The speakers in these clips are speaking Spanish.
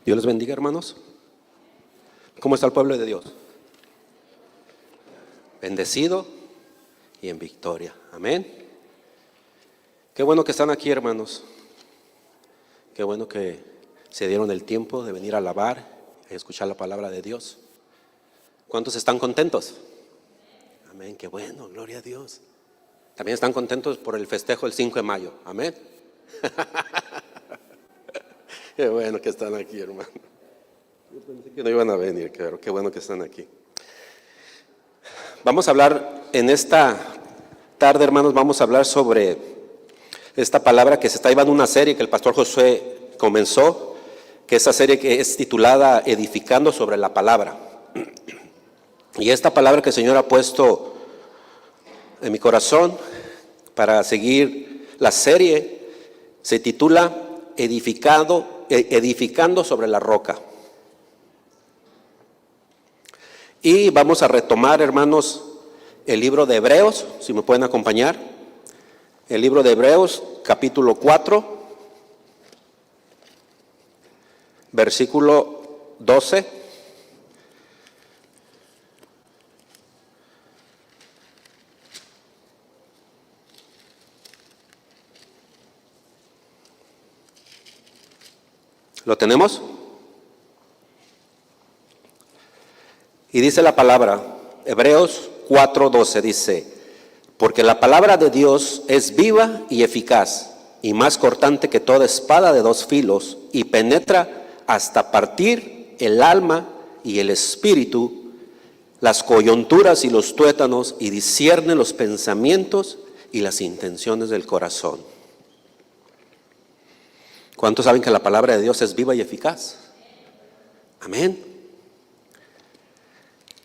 Dios les bendiga, hermanos. ¿Cómo está el pueblo de Dios? Bendecido y en victoria. Amén. Qué bueno que están aquí, hermanos. Qué bueno que se dieron el tiempo de venir a alabar y escuchar la palabra de Dios. ¿Cuántos están contentos? Amén, qué bueno, gloria a Dios. También están contentos por el festejo del 5 de mayo. Amén. Qué bueno que están aquí, hermano. Yo pensé que no iban a venir, pero qué bueno que están aquí. Vamos a hablar en esta tarde, hermanos, vamos a hablar sobre esta palabra que se está llevando una serie que el pastor Josué comenzó, que esa serie que es titulada Edificando sobre la palabra. Y esta palabra que el Señor ha puesto en mi corazón para seguir la serie se titula Edificando sobre la roca. Y vamos a retomar, hermanos, el libro de Hebreos, si me pueden acompañar. El libro de Hebreos, capítulo 4, versículo 12. ¿Lo tenemos? Y dice la palabra, Hebreos 4:12 dice: porque la palabra de Dios es viva y eficaz, y más cortante que toda espada de dos filos, y penetra hasta partir el alma y el espíritu, las coyunturas y los tuétanos, y discierne los pensamientos y las intenciones del corazón. ¿Cuántos saben que la palabra de Dios es viva y eficaz? Amén.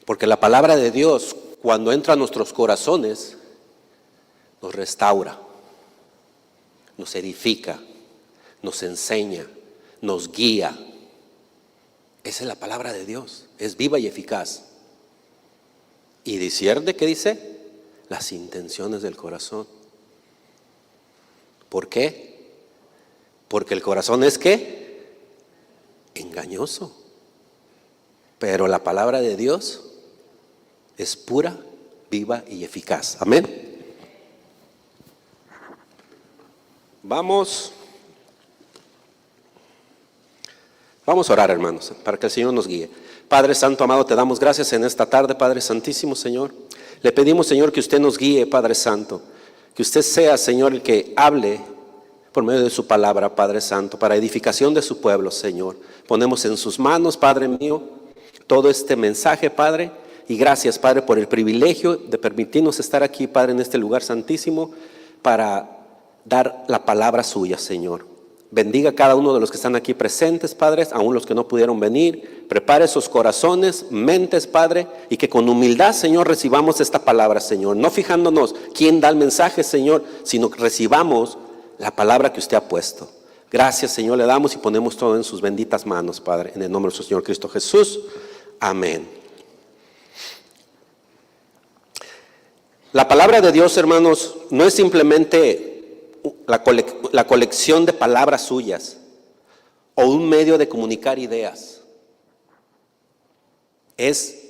Porque la palabra de Dios, cuando entra a nuestros corazones, nos restaura, nos edifica, nos enseña, nos guía. Esa es la palabra de Dios, es viva y eficaz. Y discierne, ¿qué dice? Las intenciones del corazón. ¿Por qué? Porque el corazón es ¿qué? Engañoso. Pero la palabra de Dios es pura, viva y eficaz. Amén. Vamos a orar, hermanos, para que el Señor nos guíe. Padre Santo, amado, te damos gracias en esta tarde, Padre Santísimo, Señor. Le pedimos, Señor, que usted nos guíe, Padre Santo. Que usted sea, Señor, el que hable por medio de su palabra, Padre Santo, para edificación de su pueblo, Señor. Ponemos en sus manos, Padre mío, todo este mensaje, Padre. Y gracias, Padre, por el privilegio de permitirnos estar aquí, Padre, en este lugar santísimo, para dar la palabra suya, Señor. Bendiga a cada uno de los que están aquí presentes, Padre, aún los que no pudieron venir. Prepare sus corazones, mentes, Padre, y que con humildad, Señor, recibamos esta palabra, Señor. No fijándonos quién da el mensaje, Señor, sino que recibamos la palabra que usted ha puesto. Gracias, Señor, le damos y ponemos todo en sus benditas manos, Padre, en el nombre de nuestro Señor Cristo Jesús. Amén. La palabra de Dios, hermanos, no es simplemente la colección de palabras suyas o un medio de comunicar ideas. Es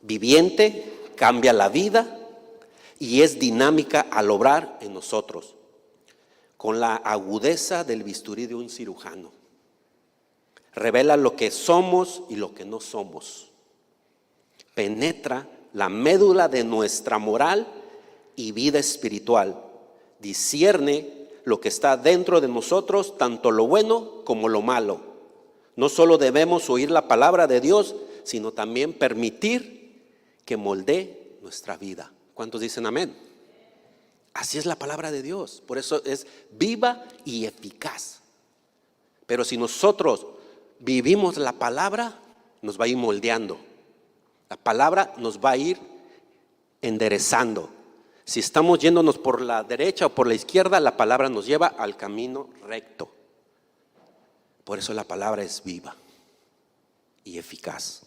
viviente, cambia la vida y es dinámica al obrar en nosotros, con la agudeza del bisturí de un cirujano. Revela lo que somos y lo que no somos. Penetra la médula de nuestra moral y vida espiritual. Discierne lo que está dentro de nosotros, tanto lo bueno como lo malo. No solo debemos oír la palabra de Dios, sino también permitir que moldee nuestra vida. ¿Cuántos dicen amén? Así es la palabra de Dios, por eso es viva y eficaz. Pero si nosotros vivimos la palabra, nos va a ir moldeando. La palabra nos va a ir enderezando. Si estamos yéndonos por la derecha o por la izquierda, la palabra nos lleva al camino recto. Por eso la palabra es viva y eficaz.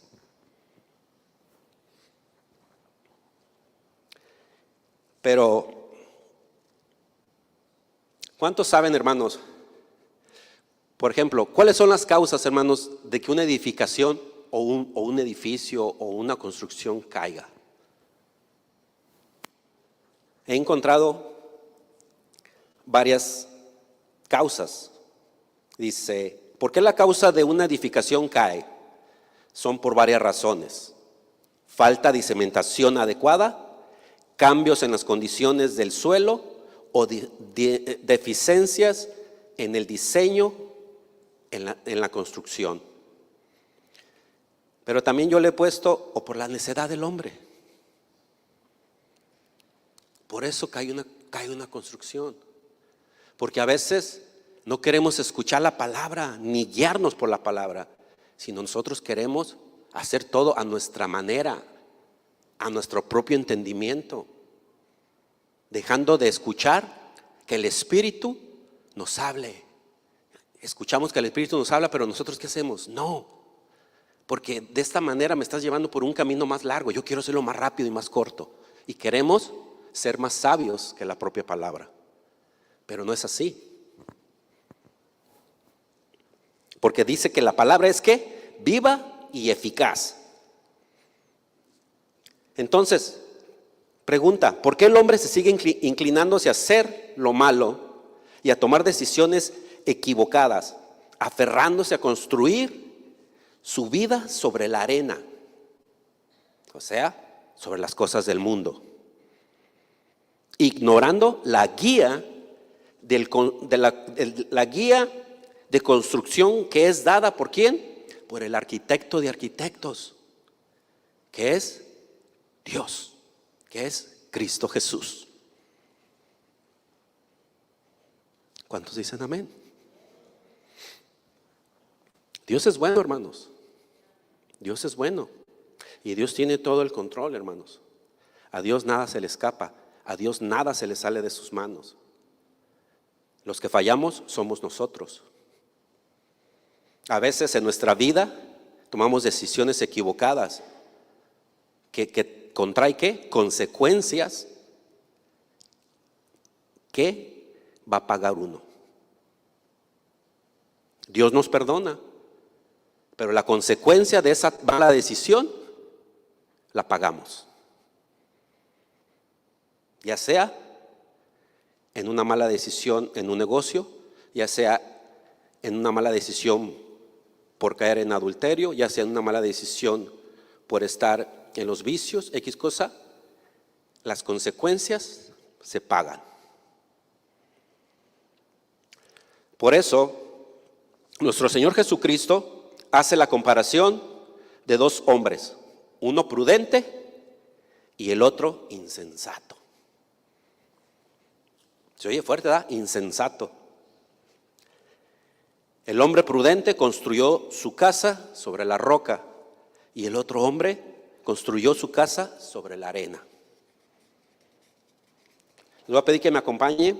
Pero, ¿cuántos saben, hermanos? Por ejemplo, ¿cuáles son las causas, hermanos, de que una edificación o un edificio o una construcción caiga? He encontrado varias causas. Dice, ¿por qué la causa de una edificación cae? Son por varias razones. Falta de cimentación adecuada, cambios en las condiciones del suelo o deficiencias en el diseño, en la construcción. Pero también yo le he puesto, o por la necedad del hombre. Por eso cae una construcción. Porque a veces no queremos escuchar la palabra, ni guiarnos por la palabra, sino nosotros queremos hacer todo a nuestra manera, a nuestro propio entendimiento, dejando de escuchar que el Espíritu nos hable. Escuchamos que el Espíritu nos habla, pero nosotros ¿qué hacemos? No, porque de esta manera me estás llevando por un camino más largo. Yo quiero hacerlo más rápido y más corto. Y queremos ser más sabios que la propia palabra. Pero no es así. Porque dice que la palabra es ¿qué? Viva y eficaz. Entonces, pregunta, ¿por qué el hombre se sigue inclinándose a hacer lo malo y a tomar decisiones equivocadas, aferrándose a construir su vida sobre la arena? O sea, sobre las cosas del mundo, ignorando la guía la guía de construcción que es dada ¿por quién? Por el arquitecto de arquitectos, que es Dios, que es Cristo Jesús. ¿Cuántos dicen amén? Dios es bueno, hermanos. Dios es bueno. Y Dios tiene todo el control, hermanos. A Dios nada se le escapa. A Dios nada se le sale de sus manos. Los que fallamos somos nosotros. A veces en nuestra vida tomamos decisiones equivocadas que contrae ¿qué? Consecuencias que va a pagar uno. Dios nos perdona, pero la consecuencia de esa mala decisión la pagamos. Ya sea en una mala decisión en un negocio, ya sea en una mala decisión por caer en adulterio, ya sea en una mala decisión por estar en los vicios, X cosa, las consecuencias se pagan. Por eso, nuestro Señor Jesucristo hace la comparación de dos hombres, uno prudente y el otro insensato. Se oye fuerte, ¿verdad? Insensato. El hombre prudente construyó su casa sobre la roca y el otro hombre construyó su casa sobre la arena. Les voy a pedir que me acompañe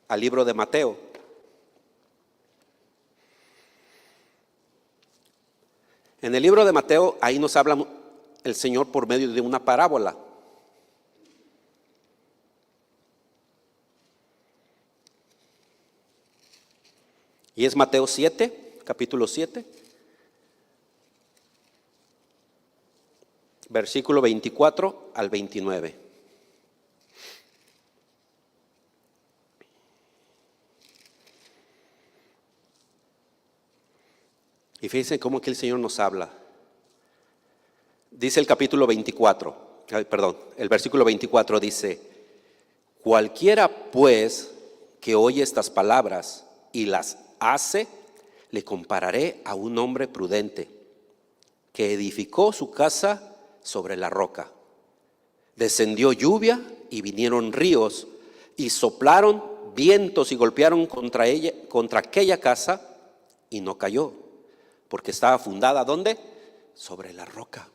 al libro de Mateo. En el libro de Mateo, ahí nos habla el Señor por medio de una parábola. Y es Mateo 7, capítulo 7, versículo 24 al 29. Y fíjense cómo que el Señor nos habla. Dice el capítulo 24, el versículo 24 dice: cualquiera pues que oye estas palabras y las hace, le compararé a un hombre prudente que edificó su casa sobre la roca. Descendió lluvia y vinieron ríos y soplaron vientos y golpearon contra aquella casa y no cayó, porque estaba fundada ¿dónde? Sobre la roca.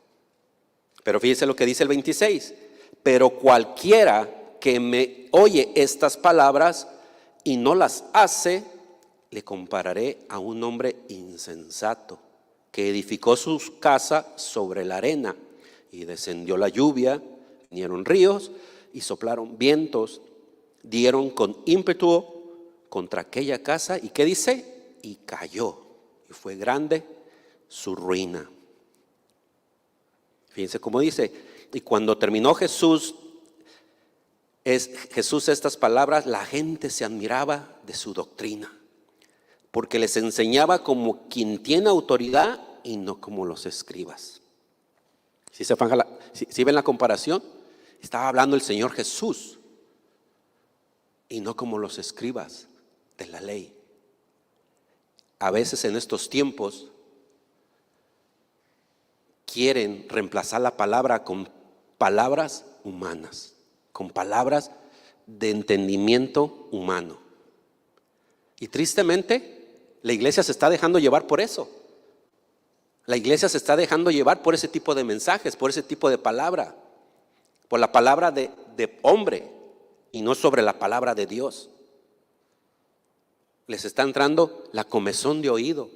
Pero fíjese lo que dice el 26: pero cualquiera que me oye estas palabras y no las hace, le compararé a un hombre insensato que edificó su casa sobre la arena, y descendió la lluvia, vinieron ríos y soplaron vientos, dieron con ímpetu contra aquella casa. ¿Y qué dice? Y cayó. Y fue grande su ruina. Fíjense cómo dice. Y cuando terminó Jesús estas palabras, la gente se admiraba de su doctrina, porque les enseñaba como quien tiene autoridad y no como los escribas. ¿Sí ven la comparación? Estaba hablando el Señor Jesús y no como los escribas de la ley. A veces en estos tiempos quieren reemplazar la palabra con palabras humanas, con palabras de entendimiento humano. Y tristemente, la iglesia se está dejando llevar por eso. La iglesia se está dejando llevar por ese tipo de mensajes, por ese tipo de palabra, por la palabra de hombre y no sobre la palabra de Dios. Les está entrando la comezón de oído,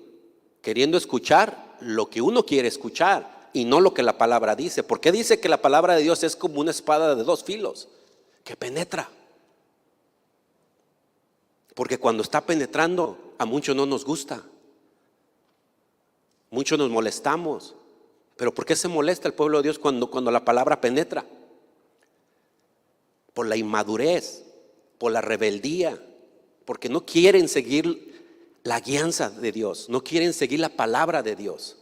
queriendo escuchar lo que uno quiere escuchar y no lo que la palabra dice. ¿Por qué dice que la palabra de Dios es como una espada de dos filos que penetra? Porque cuando está penetrando a muchos no nos gusta, muchos nos molestamos. Pero ¿por qué se molesta el pueblo de Dios cuando la palabra penetra? Por la inmadurez, por la rebeldía, porque no quieren seguir la guianza de Dios, no quieren seguir la palabra de Dios,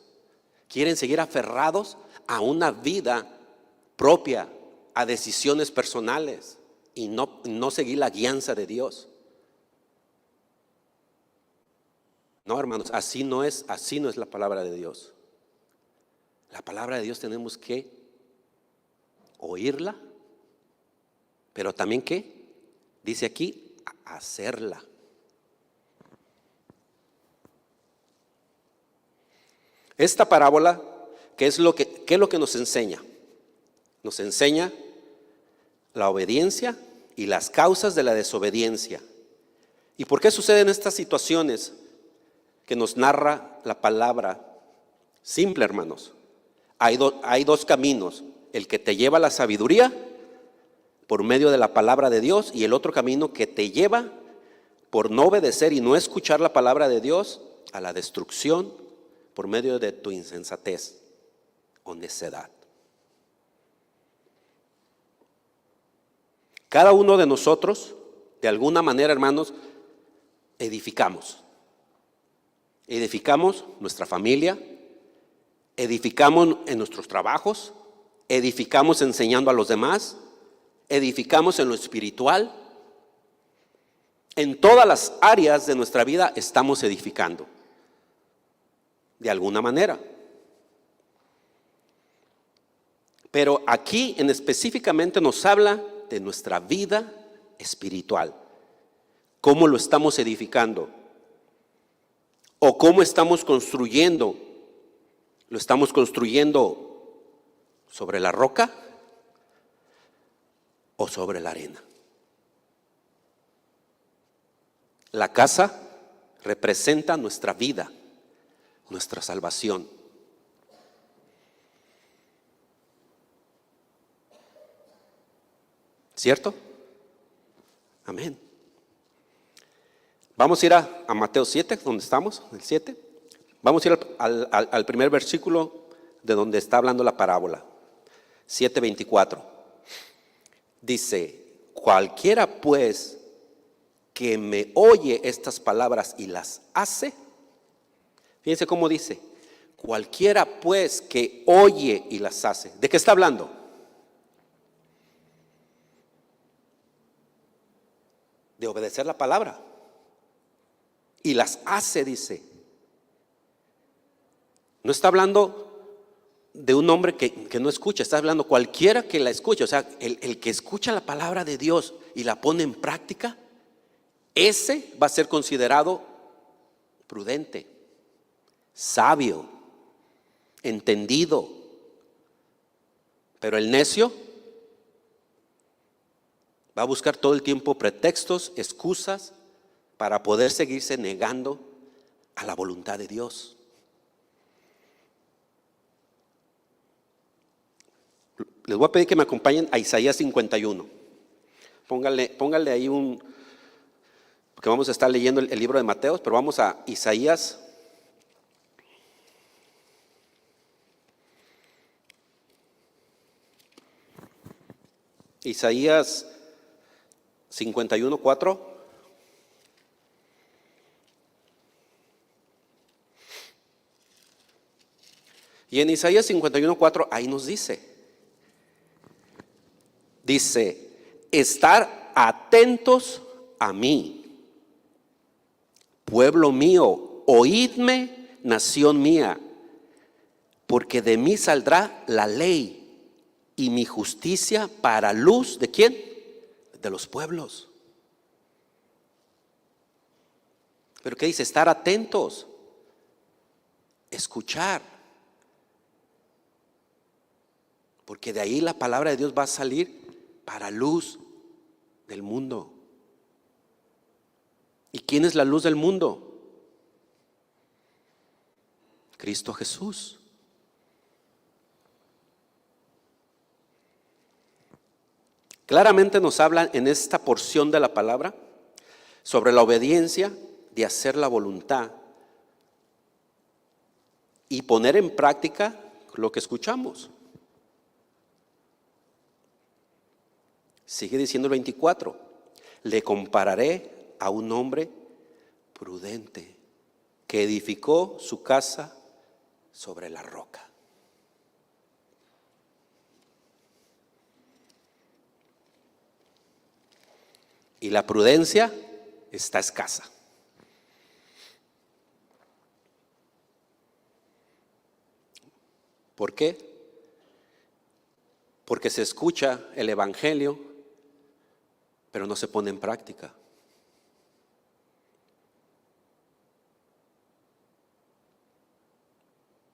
quieren seguir aferrados a una vida propia, a decisiones personales y no seguir la guianza de Dios. No, hermanos, así no es la palabra de Dios. La palabra de Dios tenemos que oírla, pero también ¿qué? Dice aquí, hacerla. Esta parábola, ¿qué es lo que nos enseña? Nos enseña la obediencia y las causas de la desobediencia. ¿Y por qué suceden estas situaciones que nos narra la palabra? Simple, hermanos. Hay dos caminos: el que te lleva a la sabiduría por medio de la palabra de Dios, y el otro camino que te lleva por no obedecer y no escuchar la palabra de Dios a la destrucción por medio de tu insensatez o necedad. Cada uno de nosotros, de alguna manera, hermanos, edificamos nuestra familia, edificamos en nuestros trabajos, edificamos enseñando a los demás, edificamos en lo espiritual. En todas las áreas de nuestra vida estamos edificando, de alguna manera. Pero aquí específicamente nos habla de nuestra vida espiritual. ¿Cómo lo estamos edificando? ¿O cómo estamos construyendo? ¿Lo estamos construyendo sobre la roca o sobre la arena? La casa representa nuestra vida, nuestra salvación. ¿Cierto? Amén. Vamos a ir a Mateo 7, donde estamos, el 7. Vamos a ir al primer versículo de donde está hablando la parábola. 7:24. Dice: cualquiera pues que me oye estas palabras y las hace. Fíjense cómo dice: cualquiera pues que oye y las hace. ¿De qué está hablando? De obedecer la palabra. Y las hace, dice. No está hablando de un hombre que no escucha, está hablando cualquiera que la escuche. O sea, el que escucha la palabra de Dios y la pone en práctica, ese va a ser considerado prudente, sabio, entendido. Pero el necio va a buscar todo el tiempo pretextos, excusas para poder seguirse negando a la voluntad de Dios. Les voy a pedir que me acompañen a Isaías 51. Póngale ahí porque vamos a estar leyendo el libro de Mateo, pero vamos a Isaías. Isaías 51:4. Y en Isaías 51:4 ahí nos dice, estar atentos a mí, pueblo mío, oídme, nación mía, porque de mí saldrá la ley y mi justicia para luz, ¿de quién? De los pueblos. Pero ¿qué dice? Estar atentos, escuchar, porque de ahí la palabra de Dios va a salir para luz del mundo. ¿Y quién es la luz del mundo? Cristo Jesús. Claramente nos habla en esta porción de la palabra sobre la obediencia de hacer la voluntad y poner en práctica lo que escuchamos. Sigue diciendo el 24, le compararé a un hombre prudente que edificó su casa sobre la roca. Y la prudencia está escasa. ¿Por qué? Porque se escucha el evangelio, pero no se pone en práctica.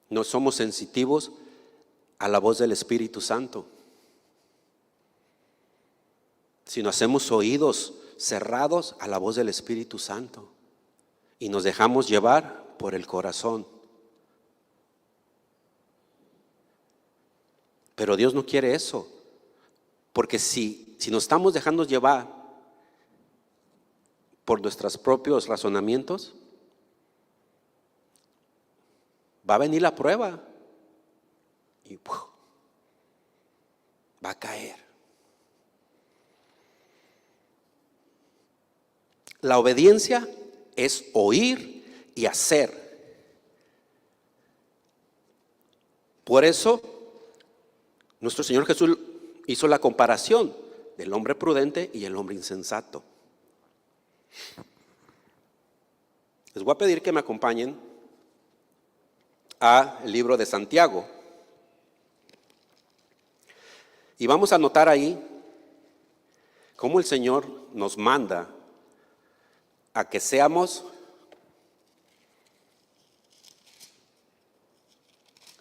No somos sensitivos a la voz del Espíritu Santo, sino hacemos oídos cerrados a la voz del Espíritu Santo y nos dejamos llevar por el corazón. Pero Dios no quiere eso, porque si nos estamos dejando llevar por nuestros propios razonamientos, va a venir la prueba y va a caer. La obediencia es oír y hacer. Por eso, nuestro Señor Jesús hizo la comparación del hombre prudente y el hombre insensato. Les voy a pedir que me acompañen al libro de Santiago. Y vamos a notar ahí cómo el Señor nos manda a que seamos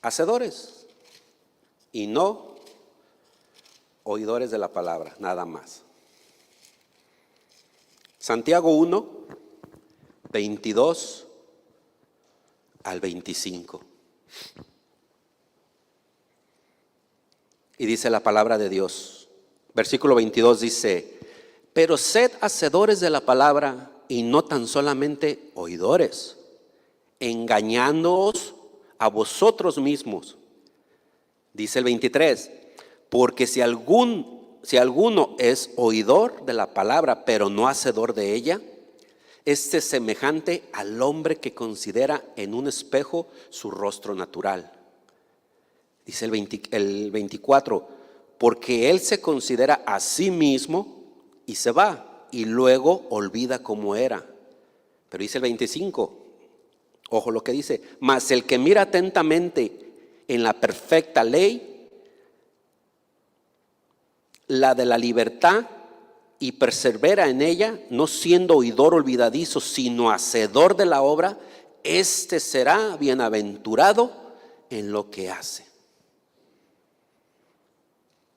hacedores y no oidores de la palabra, nada más. Santiago 1, 22 al 25. Y dice la palabra de Dios, versículo 22 dice, pero sed hacedores de la palabra y no tan solamente oidores, engañándoos a vosotros mismos. Dice el 23, porque si alguno es oidor de la palabra, pero no hacedor de ella, este es semejante al hombre que considera en un espejo su rostro natural. Dice el 24, porque él se considera a sí mismo y se va, y luego olvida cómo era. Pero dice el 25, ojo lo que dice, mas el que mira atentamente en la perfecta ley, la de la libertad, y persevera en ella, no siendo oidor olvidadizo, sino hacedor de la obra, este será bienaventurado en lo que hace.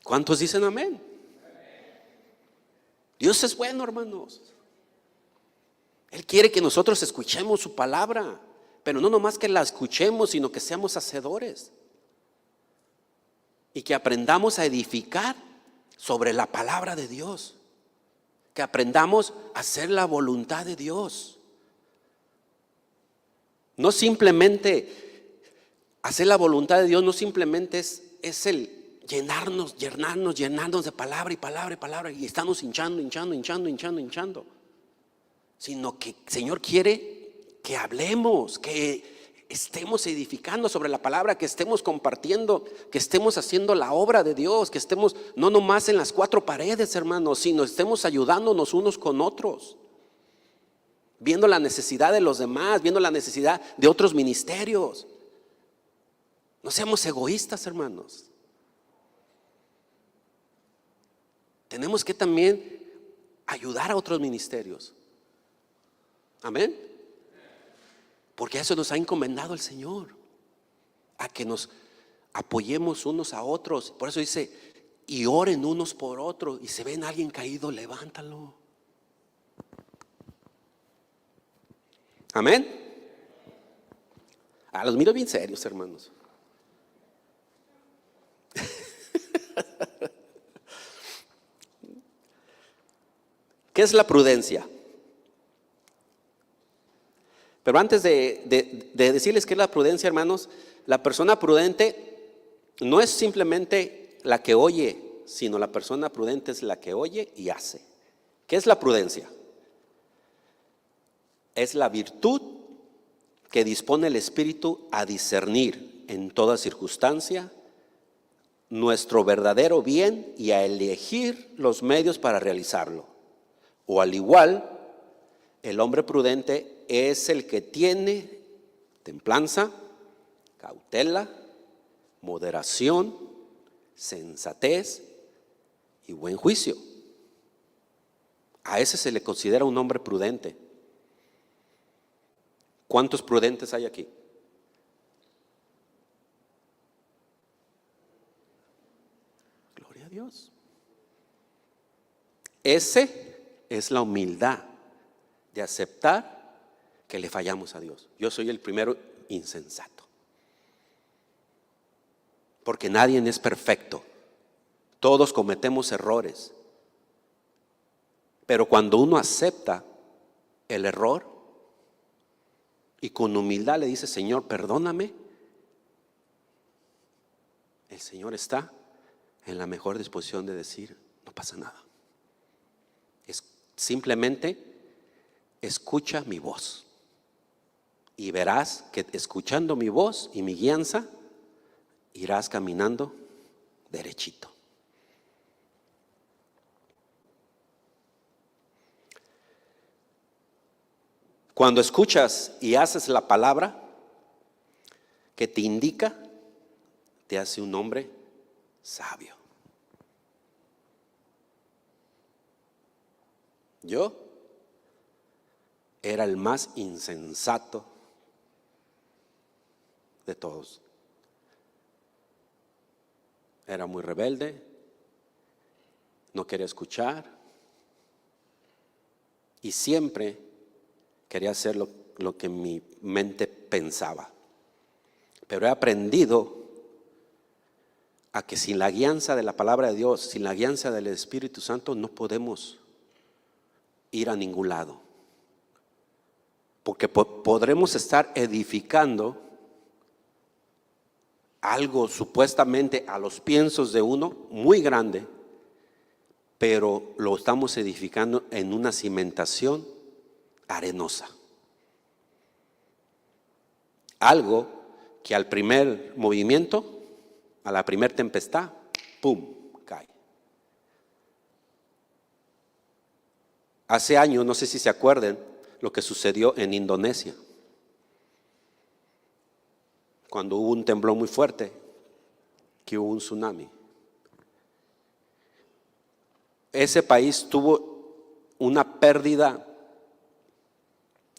¿Cuántos dicen amén? Dios es bueno, hermanos. Él quiere que nosotros escuchemos su palabra, pero no nomás que la escuchemos, sino que seamos hacedores y que aprendamos a edificar sobre la palabra de Dios. que aprendamos a hacer la voluntad de Dios. No simplemente hacer la voluntad de Dios, no simplemente es el llenarnos de palabra y palabra y palabra y estamos hinchando, sino que el Señor quiere que hablemos, que estemos edificando sobre la palabra, que estemos compartiendo, que estemos haciendo la obra de Dios, que estemos no nomás en las cuatro paredes, hermanos, sino estemos ayudándonos unos con otros, viendo la necesidad de los demás, viendo la necesidad de otros ministerios. No seamos egoístas, hermanos. Tenemos que también ayudar a otros ministerios. Amén. Porque a eso nos ha encomendado el Señor, a que nos apoyemos unos a otros. Por eso dice, y oren unos por otros. Y si ven a alguien caído, levántalo. Amén. Los miro bien serios, hermanos. ¿Qué es la prudencia? Pero antes de decirles qué es la prudencia, hermanos, la persona prudente no es simplemente la que oye, sino la persona prudente es la que oye y hace. ¿Qué es la prudencia? Es la virtud que dispone el Espíritu a discernir en toda circunstancia nuestro verdadero bien y a elegir los medios para realizarlo. O al igual, el hombre prudente es el que tiene templanza, cautela, moderación, sensatez y buen juicio. A ese se le considera un hombre prudente. ¿Cuántos prudentes hay aquí? Gloria a Dios. Ese es la humildad de aceptar que le fallamos a Dios. Yo soy el primero insensato, porque nadie es perfecto. Todos cometemos errores. Pero cuando uno acepta el error y con humildad le dice, Señor, perdóname, el Señor está en la mejor disposición de decir, no pasa nada. Simplemente escucha mi voz y verás que escuchando mi voz y mi guianza irás caminando derechito. Cuando escuchas y haces la palabra que te indica, te hace un hombre sabio. Yo era el más insensato de todos. Era muy rebelde, no quería escuchar y siempre quería hacer lo que mi mente pensaba. Pero he aprendido a que sin la guianza de la palabra de Dios, sin la guianza del Espíritu Santo, no podemos ir a ningún lado. Porque podremos estar edificando algo supuestamente a los piensos de uno muy grande, pero lo estamos edificando en una cimentación arenosa. Algo que al primer movimiento, a la primer tempestad, ¡pum!, cae. Hace años, no sé si se acuerdan, lo que sucedió en Indonesia. Cuando hubo un temblor muy fuerte, que hubo un tsunami. Ese país tuvo una pérdida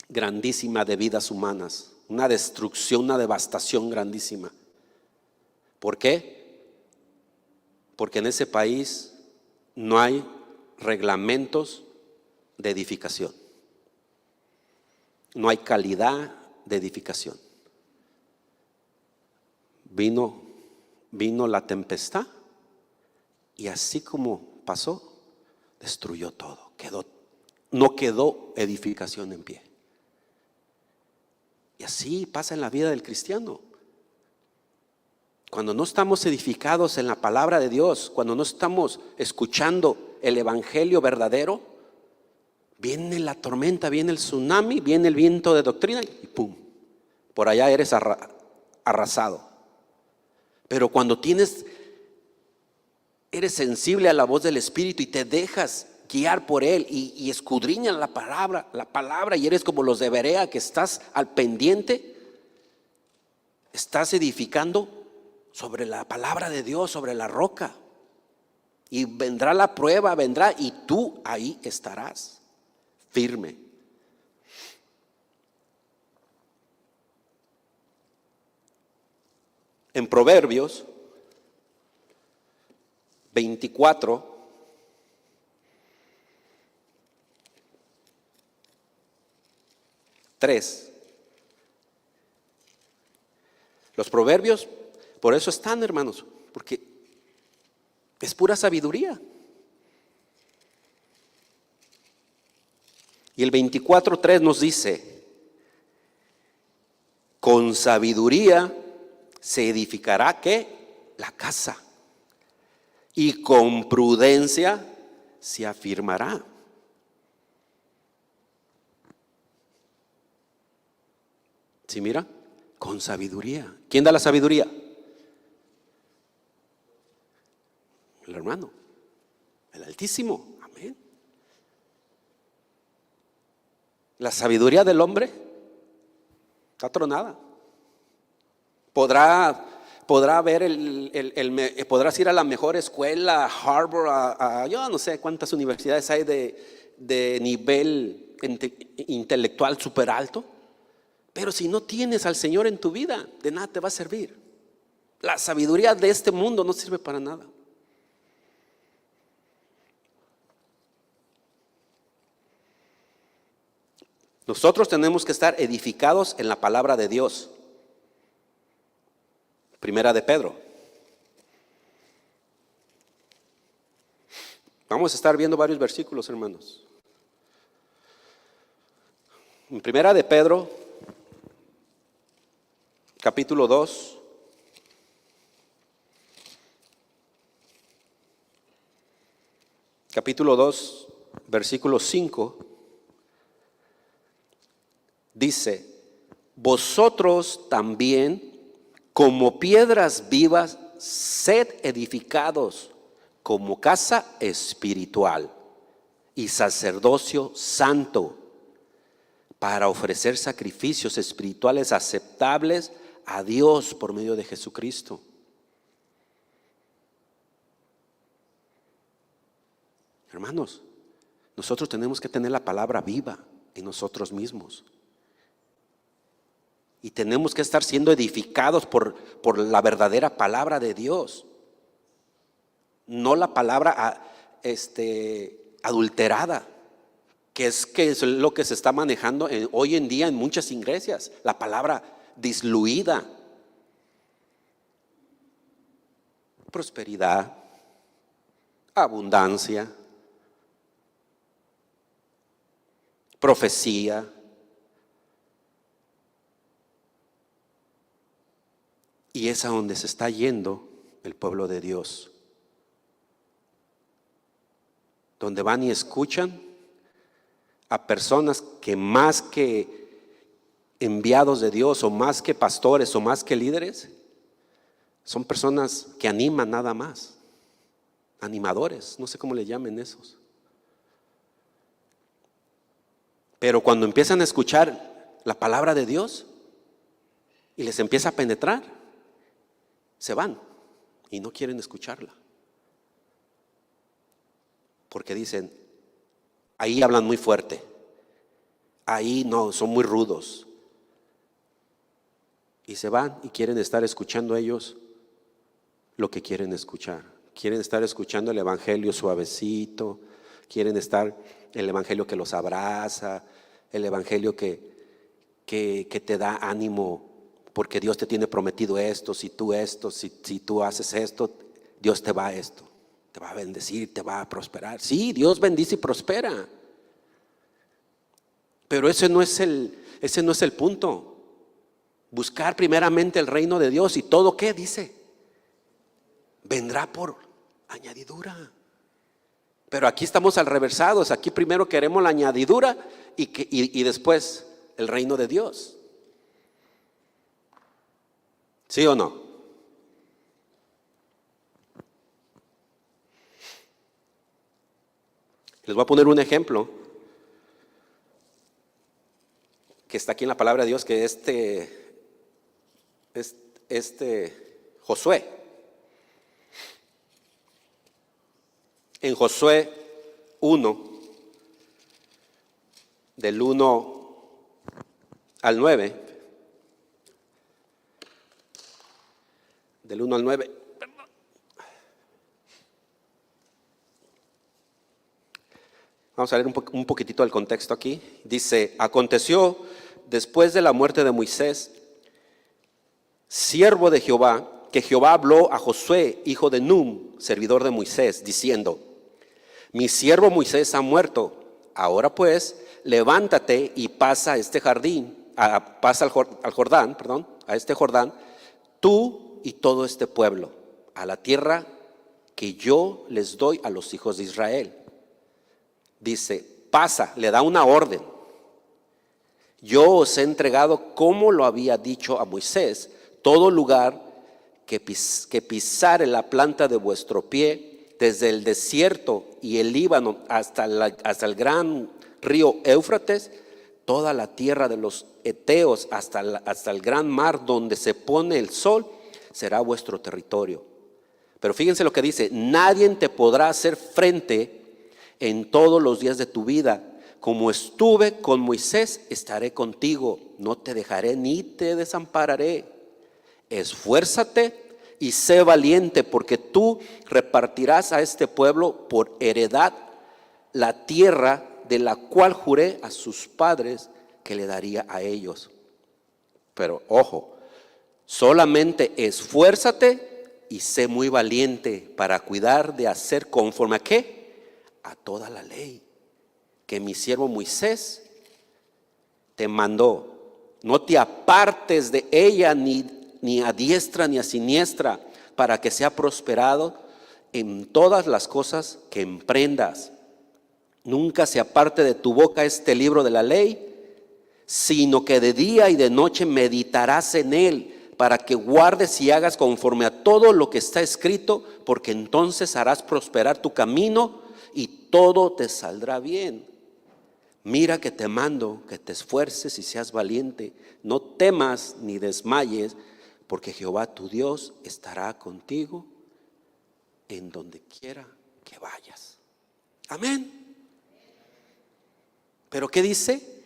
grandísima de vidas humanas, una destrucción, una devastación grandísima. ¿Por qué? Porque en ese país no hay reglamentos de edificación, no hay calidad de edificación. Vino la tempestad y así como pasó, destruyó todo. no quedó edificación en pie. Y así pasa en la vida del cristiano. Cuando no estamos edificados en la palabra de Dios, cuando no estamos escuchando el evangelio verdadero, viene la tormenta, viene el tsunami, viene el viento de doctrina y ¡pum! Por allá eres arrasado. Pero cuando eres sensible a la voz del Espíritu y te dejas guiar por Él y escudriñas la palabra y eres como los de Berea, que estás al pendiente, estás edificando sobre la palabra de Dios, sobre la roca. Y vendrá la prueba, vendrá, y tú ahí estarás firme. En Proverbios 24, los proverbios, por eso están, hermanos, porque es pura sabiduría. Y el 24:3 nos dice: con sabiduría se edificará, ¿qué? La casa, y con prudencia se afirmará. ¿Sí, mira? Con sabiduría. ¿Quién da la sabiduría? El hermano, el Altísimo. Amén. La sabiduría del hombre está tronada. Podrá ver podrás ir a la mejor escuela, a Harvard, yo no sé cuántas universidades hay de nivel intelectual súper alto, pero si no tienes al Señor en tu vida, de nada te va a servir. La sabiduría de este mundo no sirve para nada. Nosotros tenemos que estar edificados en la palabra de Dios. Primera de Pedro. Vamos a estar viendo varios versículos, hermanos. En Primera de Pedro, capítulo 2. Capítulo 2, versículo 5. Dice: vosotros también, como piedras vivas, sed edificados como casa espiritual y sacerdocio santo, para ofrecer sacrificios espirituales aceptables a Dios por medio de Jesucristo. Hermanos, nosotros tenemos que tener la palabra viva en nosotros mismos. Y tenemos que estar siendo edificados por la verdadera palabra de Dios. No la palabra adulterada, que es lo que se está manejando hoy en día en muchas iglesias. La palabra disluida. Prosperidad, abundancia, profecía. Y es a donde se está yendo el pueblo de Dios. Donde van y escuchan a personas que más que enviados de Dios, o más que pastores, o más que líderes, son personas que animan nada más. Animadores, no sé cómo le llamen esos. Pero cuando empiezan a escuchar la palabra de Dios y les empieza a penetrar, se van y no quieren escucharla. Porque dicen, ahí hablan muy fuerte, ahí no, son muy rudos. Y se van y quieren estar escuchando ellos lo que quieren escuchar. Quieren estar escuchando el evangelio suavecito, quieren estar el evangelio que los abraza, el evangelio que te da ánimo, porque Dios te tiene prometido esto, si tú haces esto, Dios te va a esto. te va a bendecir, te va a prosperar. Sí, Dios bendice y prospera. Pero ese no es el punto. Buscar primeramente el reino de Dios y todo, ¿qué dice? Vendrá por añadidura. Pero aquí estamos al reversados. Aquí primero queremos la añadidura y después el reino de Dios. ¿Sí o no? Les voy a poner un ejemplo que está aquí en la palabra de Dios, que Josué. En Josué 1, del 1 al 9, del 1 al 9. Vamos a leer un poquitito del contexto aquí. Dice: aconteció después de la muerte de Moisés, siervo de Jehová, que Jehová habló a Josué, hijo de Nun, servidor de Moisés, diciendo: mi siervo Moisés ha muerto. Ahora pues, levántate y pasa a este jardín, pasa al Jordán, a este Jordán, tú y todo este pueblo, a la tierra que yo les doy a los hijos de Israel. Dice, pasa, le da una orden. Yo os he entregado, como lo había dicho a Moisés, todo lugar que pisare la planta de vuestro pie, desde el desierto y el Líbano hasta el gran río Éufrates, toda la tierra de los Eteos hasta el gran mar donde se pone el sol, será vuestro territorio. Pero fíjense lo que dice: nadie te podrá hacer frente en todos los días de tu vida. Como estuve con Moisés, estaré contigo, no te dejaré ni te desampararé. Esfuérzate y sé valiente, porque tú repartirás a este pueblo por heredad la tierra de la cual juré a sus padres que le daría a ellos. Pero ojo, solamente esfuérzate y sé muy valiente para cuidar de hacer conforme a ¿qué? A toda la ley que mi siervo Moisés te mandó. No te apartes de ella ni a diestra ni a siniestra, para que sea prosperado en todas las cosas que emprendas. Nunca se aparte de tu boca este libro de la ley, sino que de día y de noche meditarás en él, para que guardes y hagas conforme a todo lo que está escrito, porque entonces harás prosperar tu camino y todo te saldrá bien. Mira que te mando que te esfuerces y seas valiente, no temas ni desmayes, porque Jehová tu Dios estará contigo en donde quiera que vayas. Amén. Pero ¿qué dice?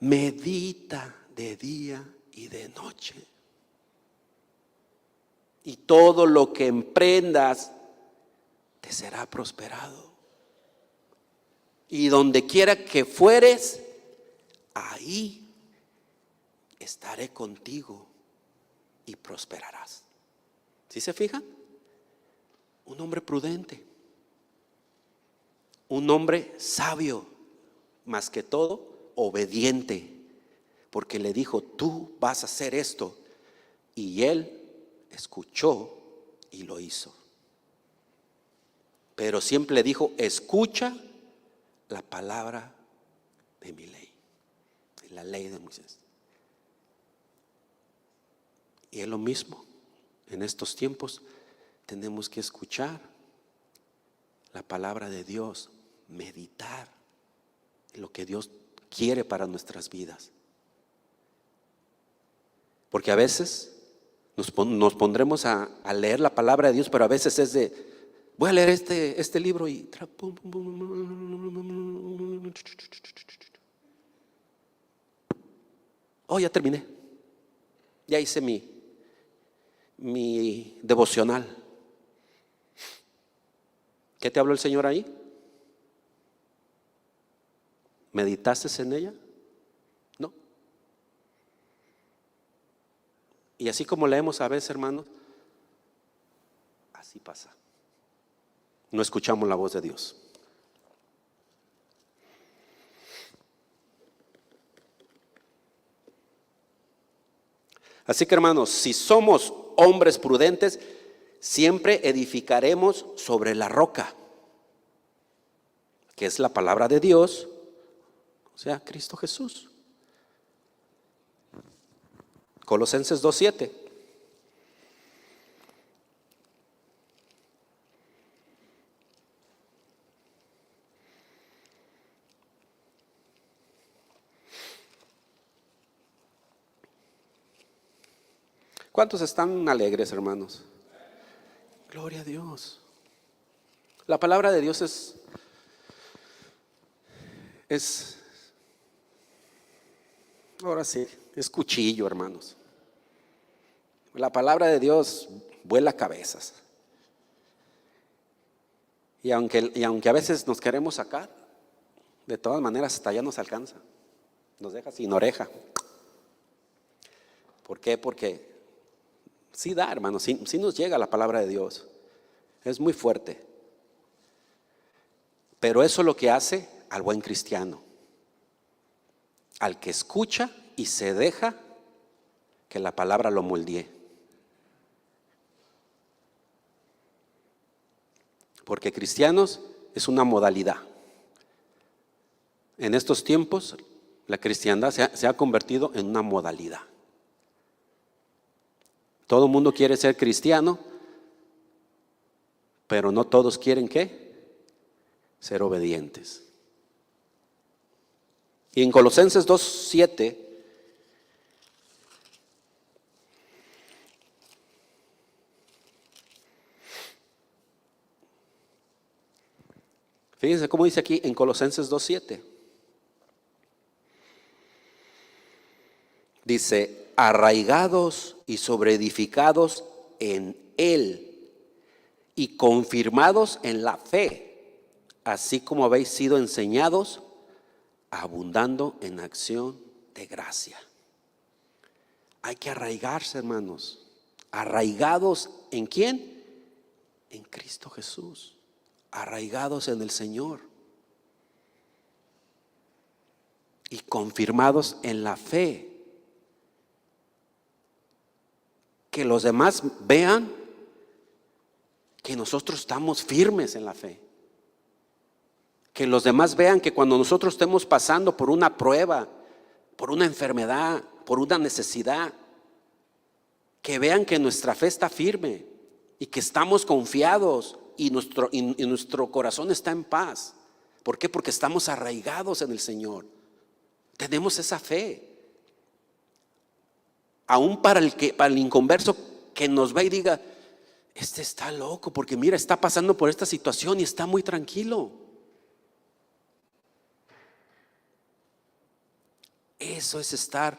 Medita de día y de noche, y todo lo que emprendas te será prosperado. Y donde quiera que fueres, ahí estaré contigo y prosperarás. ¿Sí se fijan? Un hombre prudente, un hombre sabio, más que todo obediente, porque le dijo: tú vas a hacer esto, y él escuchó y lo hizo. Pero siempre le dijo: escucha la palabra de mi ley, la ley de Moisés. Y es lo mismo, en estos tiempos tenemos que escuchar la palabra de Dios, meditar en lo que Dios quiere para nuestras vidas. Porque a veces nos pondremos a leer la palabra de Dios, pero a veces es de: voy a leer este libro y oh, ya terminé, ya hice mi devocional. ¿Qué te habló el Señor ahí? ¿Meditaste en ella? No. Y así como leemos a veces, hermanos, así pasa. no escuchamos la voz de Dios. Así que, hermanos, si somos hombres prudentes, siempre edificaremos sobre la roca, que es la palabra de Dios, o sea, Cristo Jesús. Colosenses 2:7. ¿Cuántos están alegres, hermanos? Gloria a Dios. La palabra de Dios es ahora sí, es cuchillo, hermanos. La palabra de Dios vuela cabezas. Y aunque a veces nos queremos sacar, de todas maneras hasta allá nos alcanza. Nos deja sin oreja. ¿Por qué? Porque sí da, hermanos, sí nos llega la palabra de Dios. Es muy fuerte. Pero eso es lo que hace al buen cristiano. Al que escucha y se deja que la palabra lo moldee. Porque cristianos es una modalidad. En estos tiempos la cristiandad se ha convertido en una modalidad. Todo el mundo quiere ser cristiano, pero no todos quieren ¿qué? Ser obedientes. Y en Colosenses 2:7 fíjense cómo dice aquí en Colosenses 2:7. Dice, arraigados y sobreedificados en Él y confirmados en la fe, así como habéis sido enseñados, abundando en acción de gracia. Hay que arraigarse, hermanos. ¿Arraigados en quién? En Cristo Jesús. Arraigados en el Señor. Y confirmados en la fe. Que los demás vean que nosotros estamos firmes en la fe. Que los demás vean que cuando nosotros estemos pasando por una prueba, por una enfermedad, por una necesidad, que vean que nuestra fe está firme y que estamos confiados y nuestro corazón está en paz. ¿Por qué? Porque estamos arraigados en el Señor. Tenemos esa fe. Aún para el inconverso que nos va y diga, este está loco porque mira, está pasando por esta situación y está muy tranquilo. Eso es estar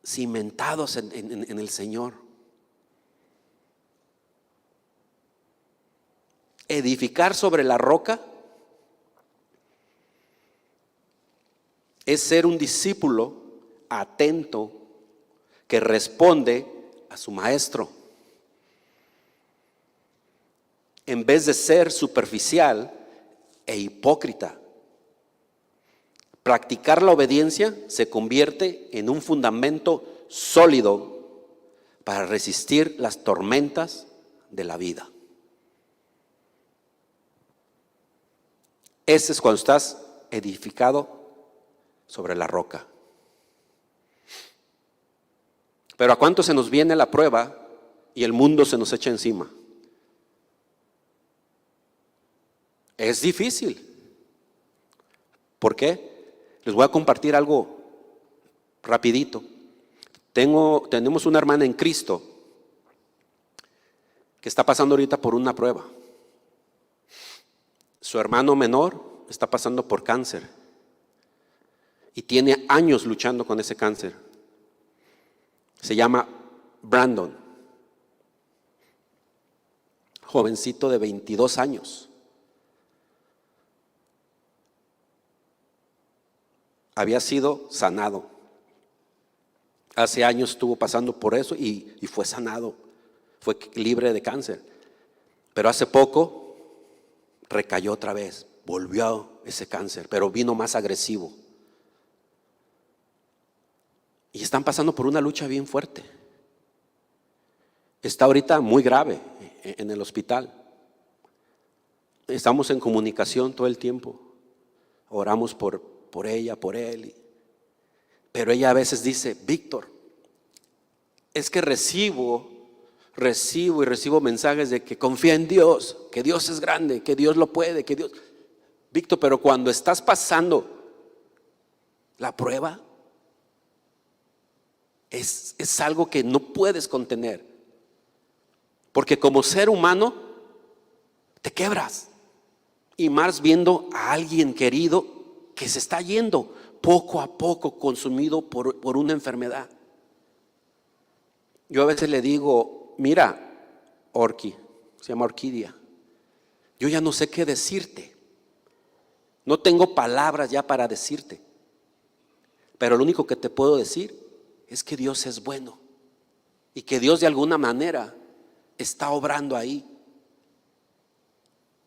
cimentados en el Señor. Edificar sobre la roca es ser un discípulo atento que responde a su maestro. En vez de ser superficial e hipócrita. Practicar la obediencia se convierte en un fundamento sólido para resistir las tormentas de la vida. Ese es cuando estás edificado sobre la roca. Pero ¿a cuánto se nos viene la prueba y el mundo se nos echa encima? Es difícil. ¿Por qué? Les voy a compartir algo rapidito. Tenemos una hermana en Cristo que está pasando ahorita por una prueba. Su hermano menor está pasando por cáncer y tiene años luchando con ese cáncer. Se llama Brandon, jovencito de 22 años. Había sido sanado. Hace años estuvo pasando por eso y fue sanado. Fue libre de cáncer. Pero hace poco recayó otra vez, volvió ese cáncer, pero vino más agresivo. Y están pasando por una lucha bien fuerte. Está ahorita muy grave en el hospital. Estamos en comunicación todo el tiempo. Oramos por ella, por él. Pero ella a veces dice: Víctor, es que recibo mensajes de que confía en Dios, que Dios es grande, que Dios lo puede, que Dios... Víctor, pero cuando estás pasando la prueba, es algo que no puedes contener. Porque como ser humano te quebras. Y más viendo a alguien querido que se está yendo poco a poco, consumido por una enfermedad. Yo a veces le digo: mira, Orqui, se llama Orquídea, yo ya no sé qué decirte. No tengo palabras ya para decirte. Pero lo único que te puedo decir es que Dios es bueno. Y que Dios de alguna manera está obrando ahí.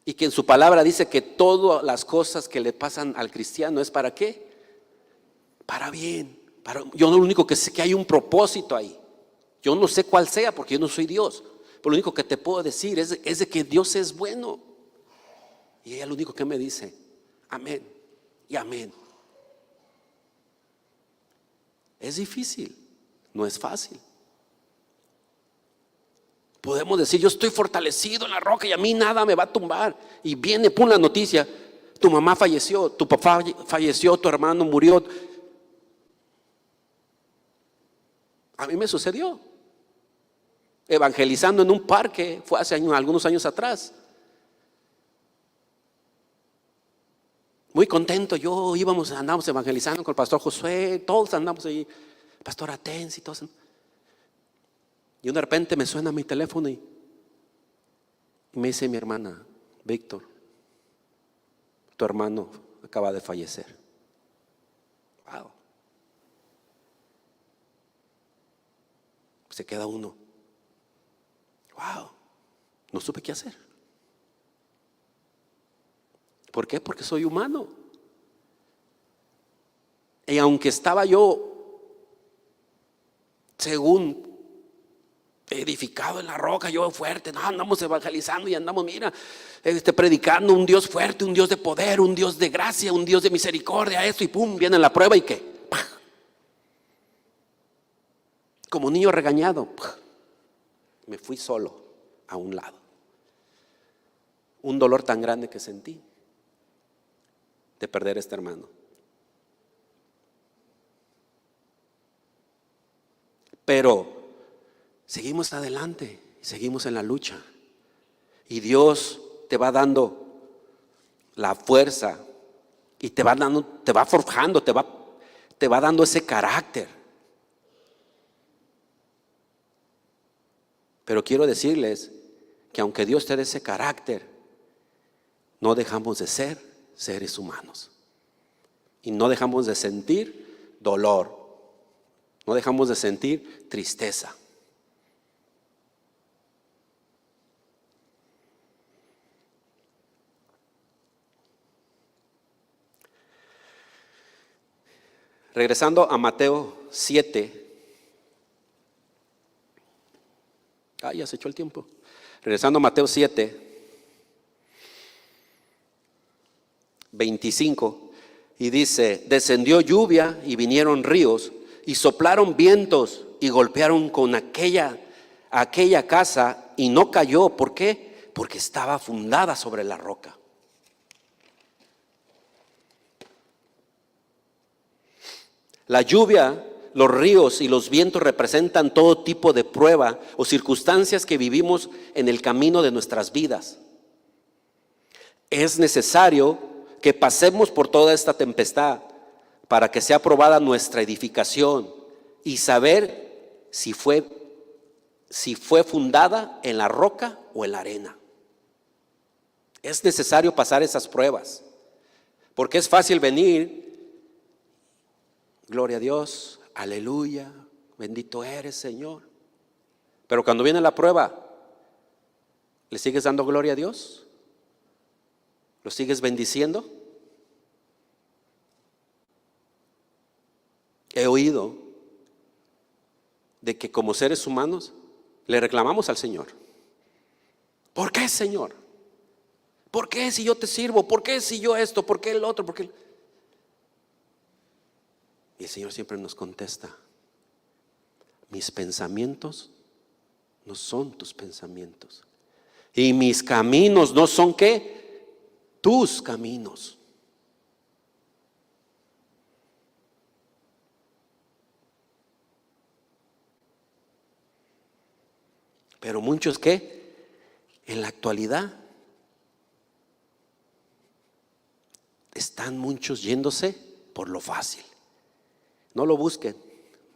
Y que en su palabra dice que todas las cosas que le pasan al cristiano es ¿para qué? Para bien. Yo lo único que sé que hay un propósito ahí. Yo no sé cuál sea porque yo no soy Dios. Pero lo único que te puedo decir es de que Dios es bueno. Y ella lo único que me dice: amén y amén. Es difícil, no es fácil. Podemos decir: yo estoy fortalecido en la roca y a mí nada me va a tumbar. Y viene, pum, la noticia: tu mamá falleció, tu papá falleció, tu hermano murió. A mí me sucedió. Evangelizando en un parque, fue hace algunos años atrás. Muy contento, andábamos evangelizando con el pastor Josué, todos andamos ahí, pastor Atenz y todos. Y de repente me suena mi teléfono y me dice mi hermana: Víctor, tu hermano acaba de fallecer. Wow. Se queda uno. Wow. No supe qué hacer. ¿Por qué? Porque soy humano. Y aunque estaba yo, según edificado en la roca, yo fuerte, no, andamos evangelizando y andamos, mira, predicando un Dios fuerte, un Dios de poder, un Dios de gracia, un Dios de misericordia, esto, y pum, viene la prueba y ¿qué? ¡Pah! Como niño regañado, ¡pah! Me fui solo a un lado. Un dolor tan grande que sentí de perder a este hermano. Pero seguimos adelante, seguimos en la lucha. Y Dios te va dando la fuerza y te va forjando, te va dando ese carácter. Pero quiero decirles que aunque Dios te dé ese carácter, no dejamos de ser seres humanos. Y no dejamos de sentir dolor. No dejamos de sentir tristeza. Regresando a Mateo 7. Ya se echó el tiempo. Regresando a Mateo 7, 25, y dice: descendió lluvia y vinieron ríos y soplaron vientos y golpearon con aquella casa y no cayó. ¿Por qué? Porque estaba fundada sobre la roca. La lluvia, los ríos y los vientos representan todo tipo de prueba o circunstancias que vivimos en el camino de nuestras vidas. Es necesario que pasemos por toda esta tempestad para que sea probada nuestra edificación y saber si fue fundada en la roca o en la arena. Es necesario pasar esas pruebas, porque es fácil venir, gloria a Dios, aleluya, bendito eres, Señor. Pero cuando viene la prueba, ¿le sigues dando gloria a Dios? ¿Lo sigues bendiciendo? He oído de que como seres humanos le reclamamos al Señor. ¿Por qué, Señor? ¿Por qué si yo te sirvo? ¿Por qué si yo esto? ¿Por qué el otro? ¿Por qué? Y el Señor siempre nos contesta: mis pensamientos no son tus pensamientos, y mis caminos no son ¿qué? Tus caminos. Pero muchos ¿qué? En la actualidad están muchos yéndose por lo fácil. No lo busquen.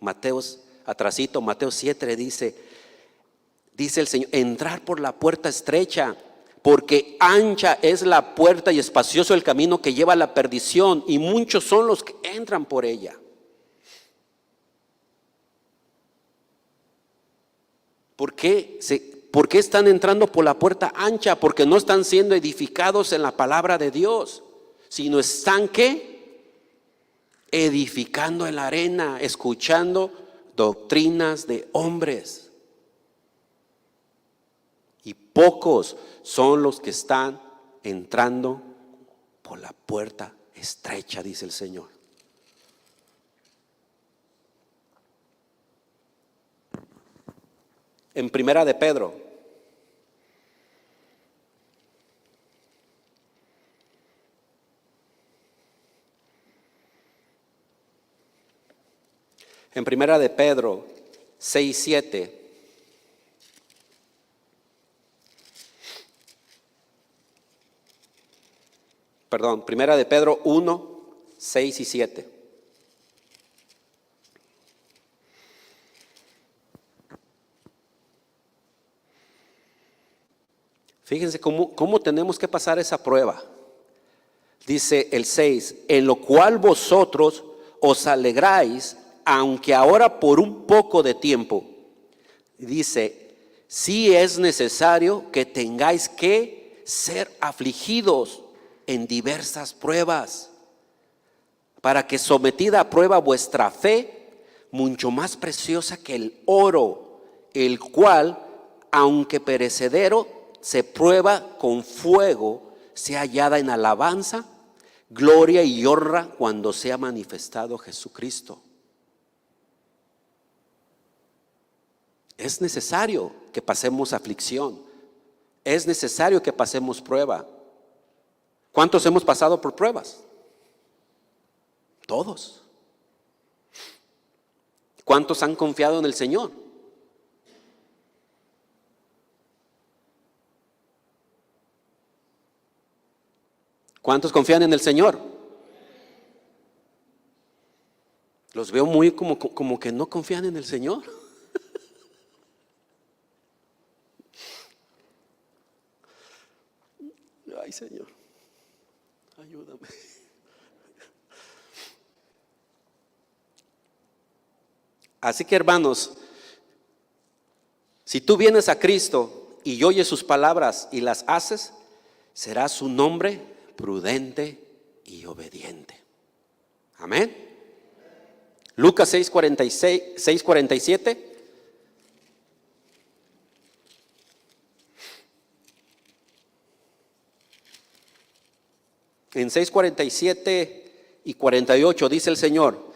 Mateo 7 dice el Señor: entrar por la puerta estrecha, porque ancha es la puerta y espacioso el camino que lleva a la perdición, y muchos son los que entran por ella. ¿Por qué están entrando por la puerta ancha? Porque no están siendo edificados en la palabra de Dios, sino están ¿qué? Edificando en la arena, escuchando doctrinas de hombres. Y pocos son los que están entrando por la puerta estrecha, dice el Señor. En Primera de Pedro, en Primera de Pedro 6:7, perdón, Primera de Pedro 1:6 y 7. Fíjense cómo tenemos que pasar esa prueba. Dice el 6: en lo cual vosotros os alegráis, aunque ahora por un poco de tiempo. Dice: si es necesario que tengáis que ser afligidos en diversas pruebas, para que sometida a prueba vuestra fe, mucho más preciosa que el oro, el cual, aunque perecedero, se prueba con fuego, sea hallada en alabanza, gloria y honra cuando sea manifestado Jesucristo. Es necesario que pasemos aflicción. Es necesario que pasemos prueba. ¿Cuántos hemos pasado por pruebas? Todos. ¿Cuántos han confiado en el Señor? ¿Cuántos confían en el Señor? Los veo muy como que no confían en el Señor. Ay, Señor, ayúdame. Así que, hermanos, si tú vienes a Cristo y oyes sus palabras y las haces, será su nombre prudente y obediente. Amén. Lucas 6:47. En 6:47 y 48 dice el Señor: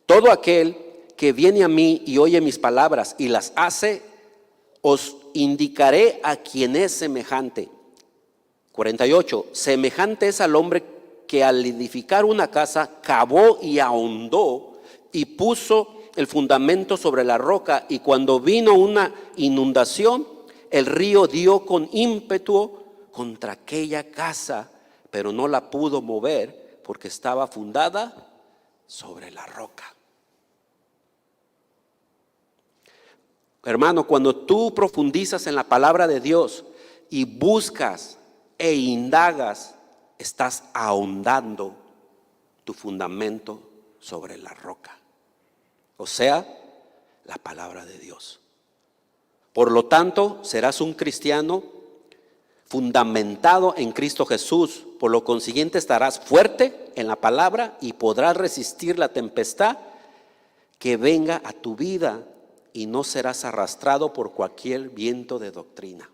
todo aquel que viene a mí y oye mis palabras y las hace, os indicaré a quien es semejante. 48, semejante es al hombre que al edificar una casa cavó y ahondó y puso el fundamento sobre la roca, y cuando vino una inundación, el río dio con ímpetu contra aquella casa, pero no la pudo mover porque estaba fundada sobre la roca. Hermano, cuando tú profundizas en la palabra de Dios y buscas e indagas, estás ahondando tu fundamento sobre la roca, o sea, la palabra de Dios. Por lo tanto, serás un cristiano fundamentado en Cristo Jesús. Por lo consiguiente estarás fuerte en la palabra y podrás resistir la tempestad que venga a tu vida y no serás arrastrado por cualquier viento de doctrina.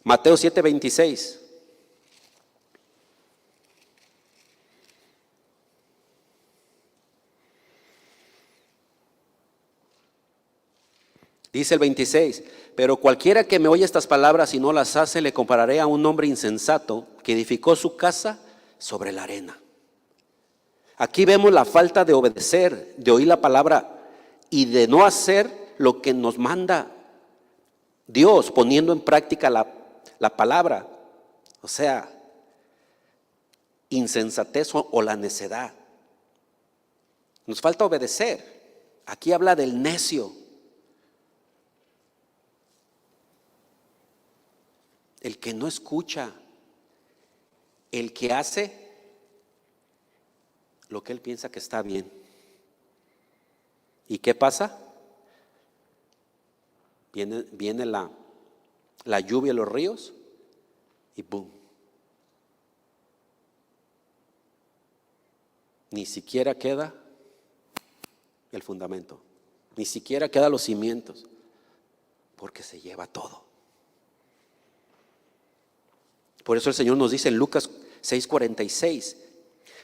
Mateo 7:26. Dice el 26, pero cualquiera que me oye estas palabras y no las hace, le compararé a un hombre insensato que edificó su casa sobre la arena. Aquí vemos la falta de obedecer, de oír la palabra y de no hacer lo que nos manda Dios, poniendo en práctica la palabra. O sea, insensatez o la necedad. Nos falta obedecer. Aquí habla del necio. El que no escucha, el que hace lo que él piensa que está bien. ¿Y qué pasa? Viene la lluvia, los ríos y ¡boom! Ni siquiera queda el fundamento, ni siquiera quedan los cimientos, porque se lleva todo. Por eso el Señor nos dice en Lucas 6:46,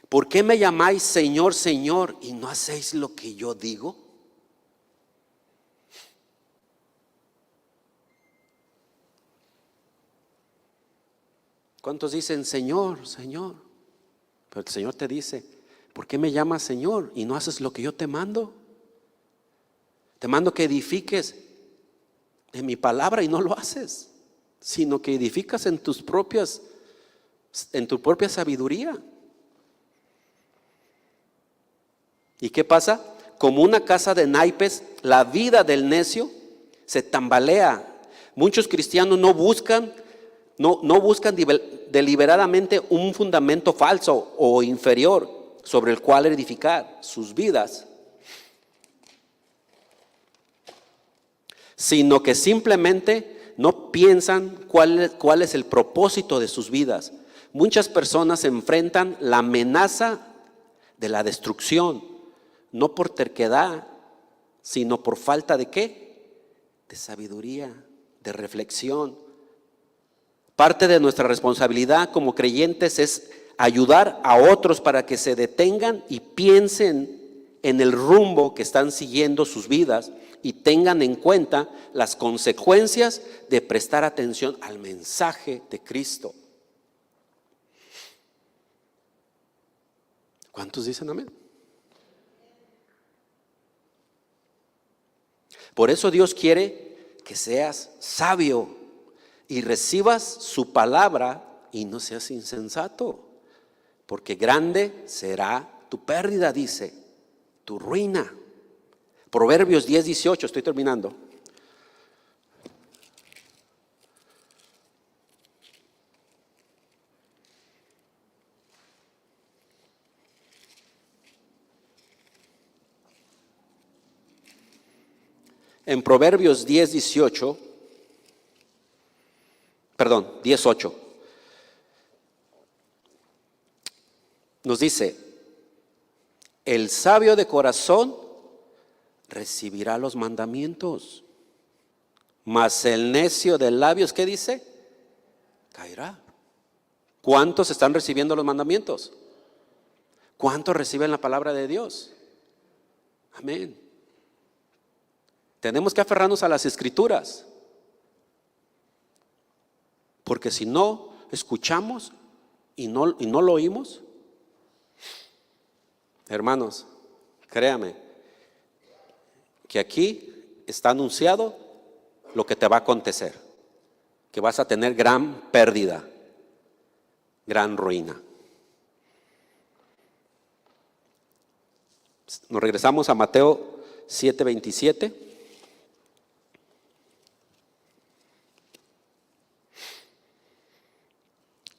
¿por qué me llamáis Señor, Señor, y no hacéis lo que yo digo? ¿Cuántos dicen Señor, Señor? Pero el Señor te dice, ¿por qué me llamas Señor y no haces lo que yo te mando? Te mando que edifiques en mi palabra y no lo haces, sino que edificas en tu propia sabiduría. ¿Y qué pasa? Como una casa de naipes, la vida del necio se tambalea. Muchos cristianos no buscan deliberadamente un fundamento falso o inferior sobre el cual edificar sus vidas, sino que simplemente no piensan cuál es el propósito de sus vidas. Muchas personas enfrentan la amenaza de la destrucción, no por terquedad, sino por falta de ¿qué? De sabiduría, de reflexión. Parte de nuestra responsabilidad como creyentes es ayudar a otros para que se detengan y piensen en el rumbo que están siguiendo sus vidas y tengan en cuenta las consecuencias de prestar atención al mensaje de Cristo. ¿Cuántos dicen amén? Por eso Dios quiere que seas sabio y recibas su palabra y no seas insensato, porque grande será tu pérdida, dice, tu ruina. Proverbios 10:18, estoy terminando. En Proverbios 10:18, perdón, 10:8, nos dice, el sabio de corazón recibirá los mandamientos, mas el necio de labios, ¿qué dice? Caerá. ¿Cuántos están recibiendo los mandamientos? ¿Cuántos reciben la palabra de Dios? Amén. Tenemos que aferrarnos a las Escrituras, porque si no escuchamos y no lo oímos, hermanos, créame que aquí está anunciado lo que te va a acontecer, que vas a tener gran pérdida, gran ruina. Nos regresamos a Mateo 7:27.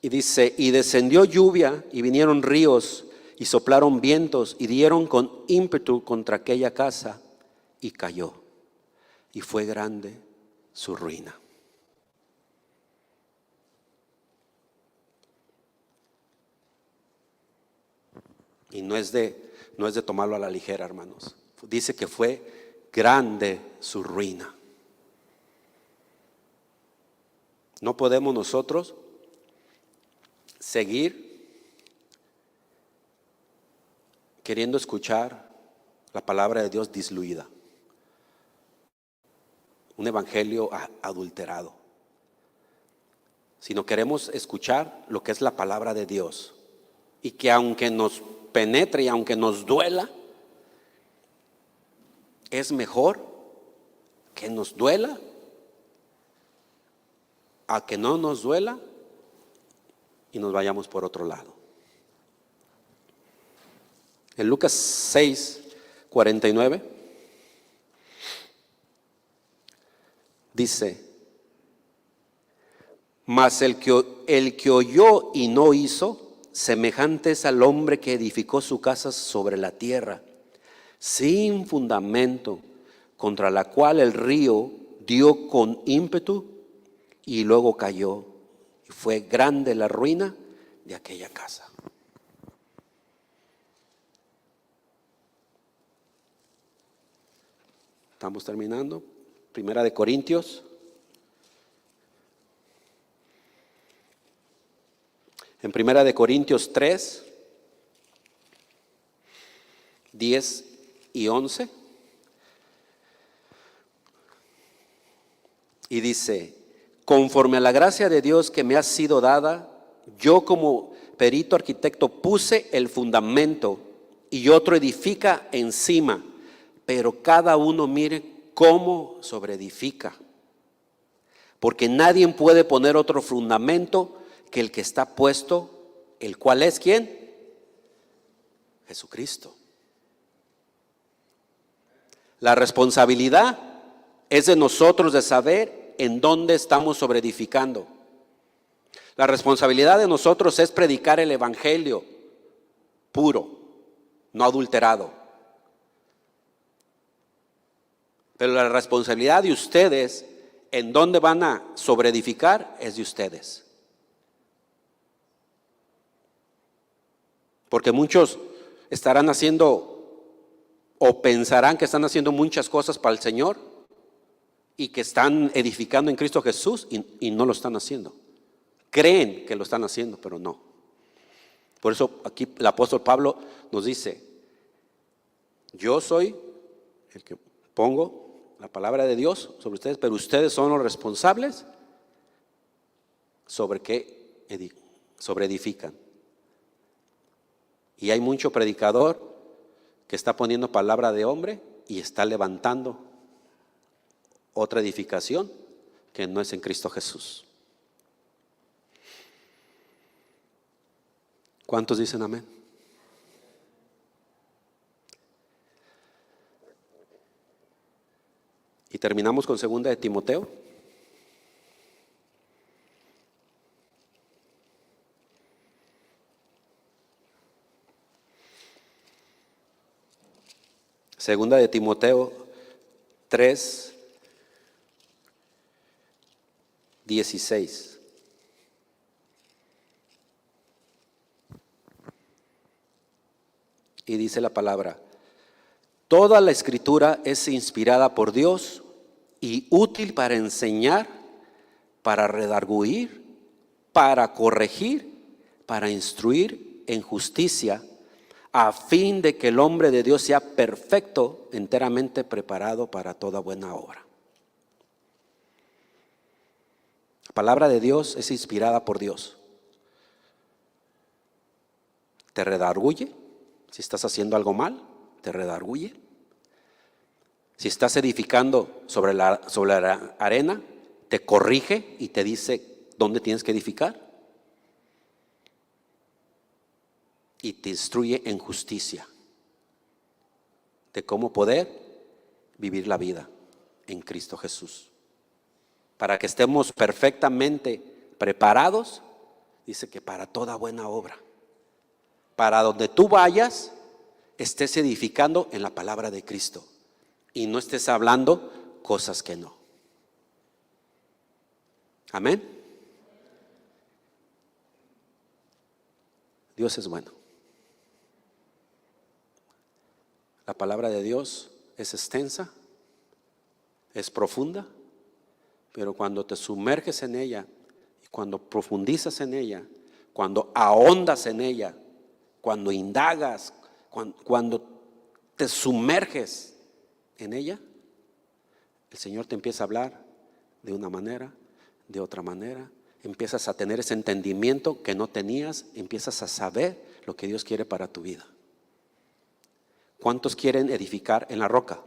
Y dice, y descendió lluvia y vinieron ríos y soplaron vientos y dieron con ímpetu contra aquella casa y cayó. y fue grande su ruina. Y no es de tomarlo a la ligera, hermanos. Dice que fue grande su ruina. No podemos nosotros seguir queriendo escuchar la palabra de Dios diluida. Un evangelio adulterado. Sino queremos escuchar lo que es la palabra de Dios. Y que aunque nos penetre y aunque nos duela, es mejor que nos duela a que no nos duela y nos vayamos por otro lado. En Lucas 6:49 dice: mas el que oyó y no hizo, semejante es al hombre que edificó su casa sobre la tierra, sin fundamento, contra la cual el río dio con ímpetu y luego cayó, y fue grande la ruina de aquella casa. Estamos terminando. Primera de Corintios. En Primera de Corintios 3, 10 y 11. Y dice: conforme a la gracia de Dios que me ha sido dada, yo como perito arquitecto puse el fundamento y otro edifica encima, pero cada uno mire cómo sobreedifica. Porque nadie puede poner otro fundamento que el que está puesto, el cual es ¿quién? Jesucristo. La responsabilidad es de nosotros de saber en dónde estamos sobreedificando. La responsabilidad de nosotros es predicar el evangelio puro, no adulterado. Pero la responsabilidad de ustedes en dónde van a sobreedificar es de ustedes. Porque muchos estarán haciendo o pensarán que están haciendo muchas cosas para el Señor y que están edificando en Cristo Jesús y no lo están haciendo. Creen que lo están haciendo, pero no. Por eso aquí el apóstol Pablo nos dice: yo soy el que pongo la palabra de Dios sobre ustedes, pero ustedes son los responsables sobre qué edifican. Y hay mucho predicador que está poniendo palabra de hombre y está levantando otra edificación que no es en Cristo Jesús. ¿Cuántos dicen amén? Y terminamos con 2 de Timoteo. Segunda de Timoteo 3, 16. Y dice la palabra: toda la escritura es inspirada por Dios y útil para enseñar, para redarguir, para corregir, para instruir en justicia, a fin de que el hombre de Dios sea perfecto, enteramente preparado para toda buena obra. La palabra de Dios es inspirada por Dios. Te redarguye. Si estás haciendo algo mal, te redarguye. Si estás edificando sobre la arena, te corrige y te dice dónde tienes que edificar. Y te instruye en justicia, de cómo poder vivir la vida en Cristo Jesús. Para que estemos perfectamente preparados, dice que para toda buena obra. Para donde tú vayas, estés edificando en la palabra de Cristo. Y no estés hablando cosas que no. Amén. Dios es bueno. La palabra de Dios es extensa, es profunda, pero cuando te sumerges en ella, cuando profundizas en ella, cuando ahondas en ella, cuando indagas, cuando te sumerges en ella, el Señor te empieza a hablar de una manera, de otra manera. Empiezas a tener ese entendimiento que no tenías, empiezas a saber lo que Dios quiere para tu vida. ¿Cuántos quieren edificar en la roca?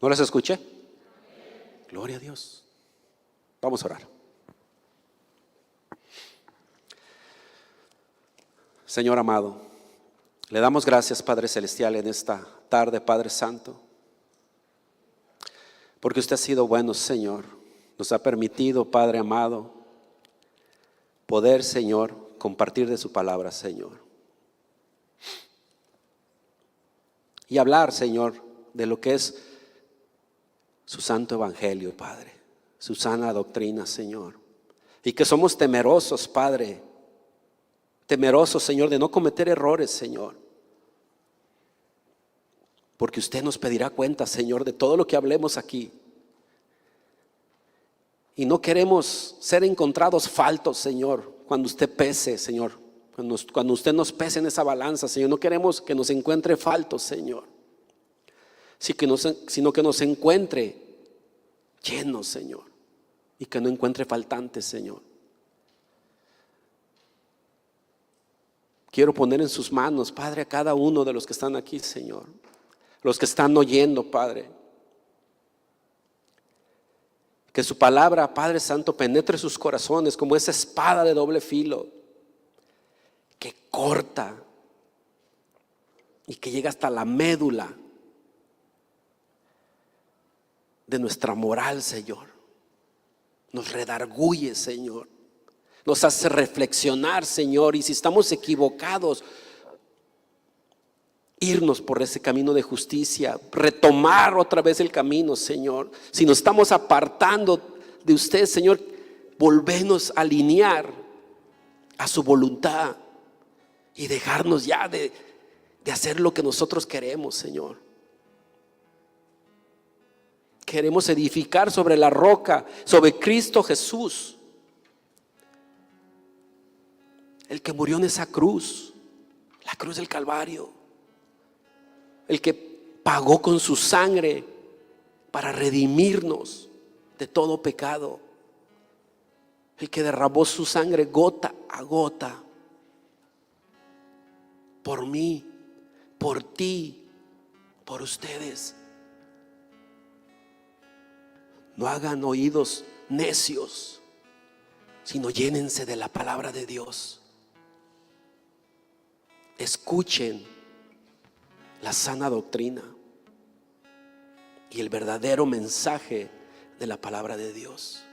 ¿No les escuché? Gloria a Dios. Vamos a orar. Señor amado, le damos gracias, Padre Celestial, en esta tarde, Padre Santo, porque usted ha sido bueno, Señor. Nos ha permitido, Padre amado, poder, Señor, compartir de su palabra, Señor. Y hablar, Señor, de lo que es su santo evangelio, Padre, su sana doctrina, Señor. Y que somos temerosos, Padre, temerosos, Señor, de no cometer errores, Señor. Porque usted nos pedirá cuenta, Señor, de todo lo que hablemos aquí. Y no queremos ser encontrados faltos, Señor, cuando usted pese, Señor. Cuando usted nos pese en esa balanza, Señor, no queremos que nos encuentre faltos, Señor, sino que nos encuentre llenos, Señor, y que no encuentre faltantes, Señor. Quiero poner en sus manos, Padre, a cada uno de los que están aquí, Señor, los que están oyendo, Padre, que su palabra, Padre Santo, penetre sus corazones como esa espada de doble filo, que corta y que llega hasta la médula de nuestra moral, Señor. Nos redarguye, Señor. Nos hace reflexionar, Señor, y si estamos equivocados, irnos por ese camino de justicia, retomar otra vez el camino, Señor. Si nos estamos apartando de usted, Señor, volvernos a alinear a su voluntad y dejarnos ya de hacer lo que nosotros queremos, Señor. Queremos edificar sobre la roca, sobre Cristo Jesús, el que murió en esa cruz, la cruz del Calvario, el que pagó con su sangre para redimirnos de todo pecado, el que derramó su sangre gota a gota por mí, por ti, por ustedes. No hagan oídos necios, sino llénense de la palabra de Dios. Escuchen la sana doctrina y el verdadero mensaje de la palabra de Dios.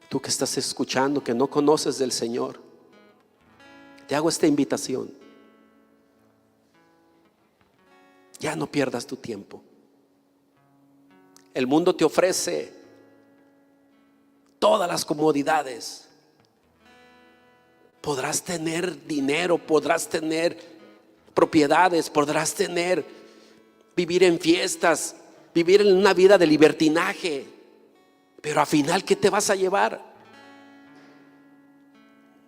Tú que estás escuchando, que no conoces del Señor, te hago esta invitación. Ya no pierdas tu tiempo. El mundo te ofrece todas las comodidades. Podrás tener dinero, podrás tener propiedades, podrás vivir en fiestas, vivir en una vida de libertinaje. Pero al final, ¿qué te vas a llevar?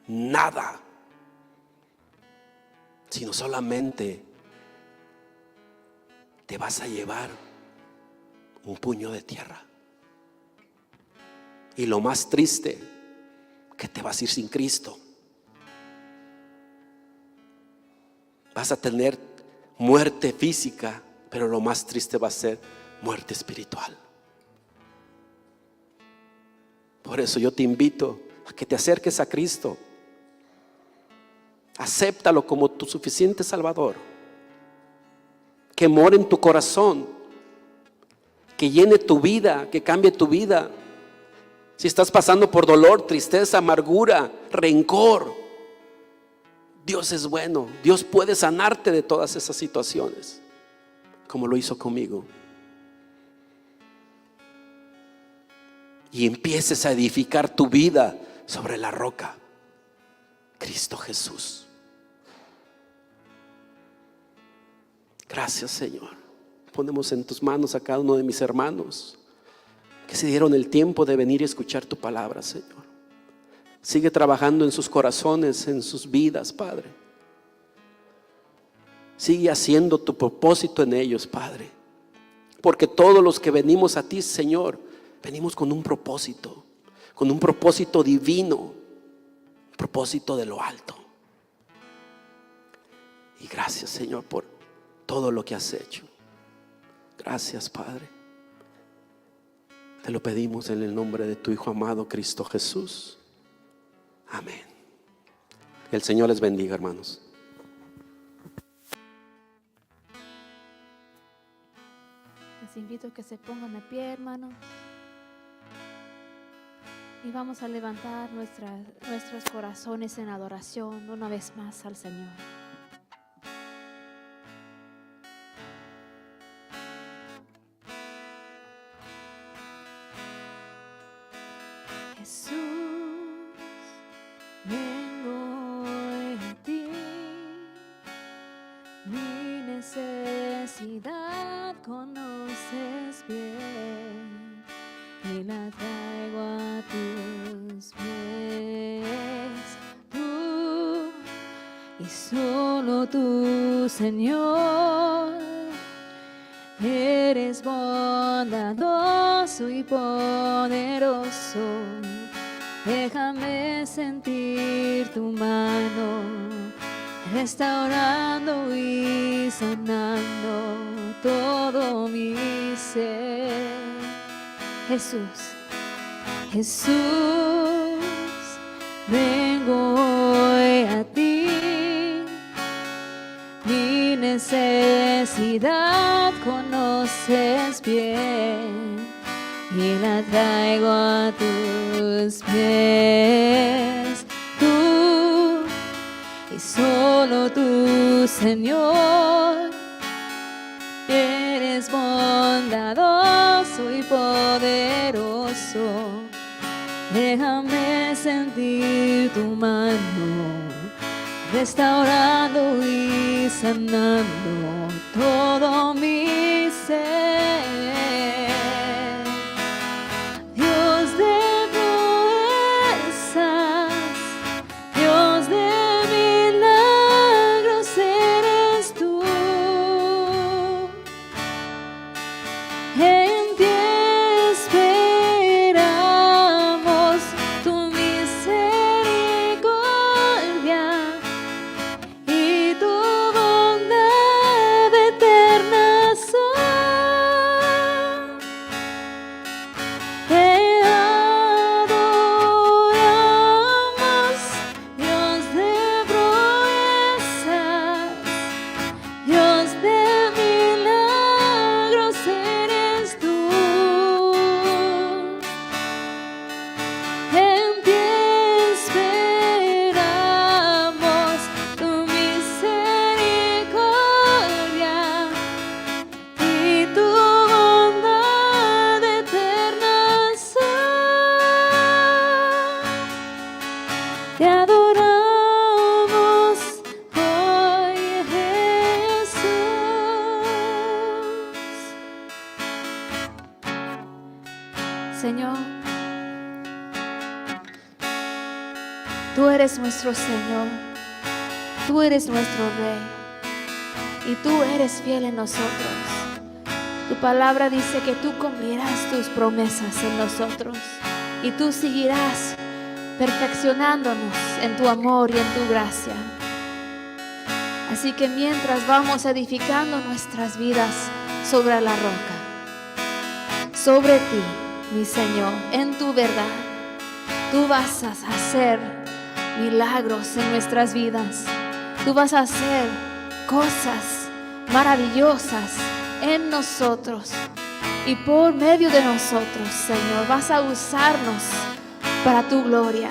Nada. Sino solamente te vas a llevar un puño de tierra. Y lo más triste, que te vas a ir sin Cristo. Vas a tener muerte física, pero lo más triste va a ser muerte espiritual. Por eso yo te invito a que te acerques a Cristo. Acéptalo como tu suficiente Salvador, que more en tu corazón, que llene tu vida, que cambie tu vida. Si estás pasando por dolor, tristeza, amargura, rencor, Dios es bueno. Dios puede sanarte de todas esas situaciones, como lo hizo conmigo. Y empieces a edificar tu vida sobre la roca, Cristo Jesús. Gracias, Señor. Ponemos en tus manos a cada uno de mis hermanos que se dieron el tiempo de venir y escuchar tu palabra, Señor. Sigue trabajando en sus corazones, en sus vidas, Padre. Sigue haciendo tu propósito en ellos, Padre. Porque todos los que venimos a ti, Señor, venimos con un propósito divino, un propósito de lo alto. Y gracias, Señor, por todo lo que has hecho. Gracias, Padre. Te lo pedimos en el nombre de tu Hijo amado, Cristo Jesús. Amén. El Señor les bendiga, hermanos. Les invito a que se pongan de pie, hermanos. Y vamos a levantar nuestros corazones en adoración una vez más al Señor. Jesús, vengo a ti, mi necesidad conoces bien y la traigo a tus pies. Tú y solo tú, Señor, eres bondadoso y poderoso. Déjame sentir tu mano, restaurando y sanando todo mi ser. Jesús, Jesús, vengo hoy a ti, mi necesidad conoces bien y la traigo a tus pies. Tú y solo tú, Señor, eres bondadoso y poderoso. Déjame sentir tu mano, restaurando y sanando todo mi ser. Dios de proezas, Dios de milagros eres tú. En ti esperamos tu misericordia y tu bondad eterna son. Te adoramos, Dios de proezas, Dios de milagros eres tú. En ti esperamos tu misericordia y tu bondad eterna son. Te adoramos hoy, Jesús. Señor, tú eres nuestro Señor, tú eres nuestro Rey y tú eres fiel en nosotros. Tu palabra dice que tú cumplirás tus promesas en nosotros y tú seguirás perfeccionándonos en tu amor y en tu gracia. Así que mientras vamos edificando nuestras vidas sobre la roca, sobre ti, mi Señor, en tu verdad, tú vas a hacer milagros en nuestras vidas. Tú vas a hacer cosas maravillosas en nosotros y por medio de nosotros, Señor, vas a usarnos para tu gloria.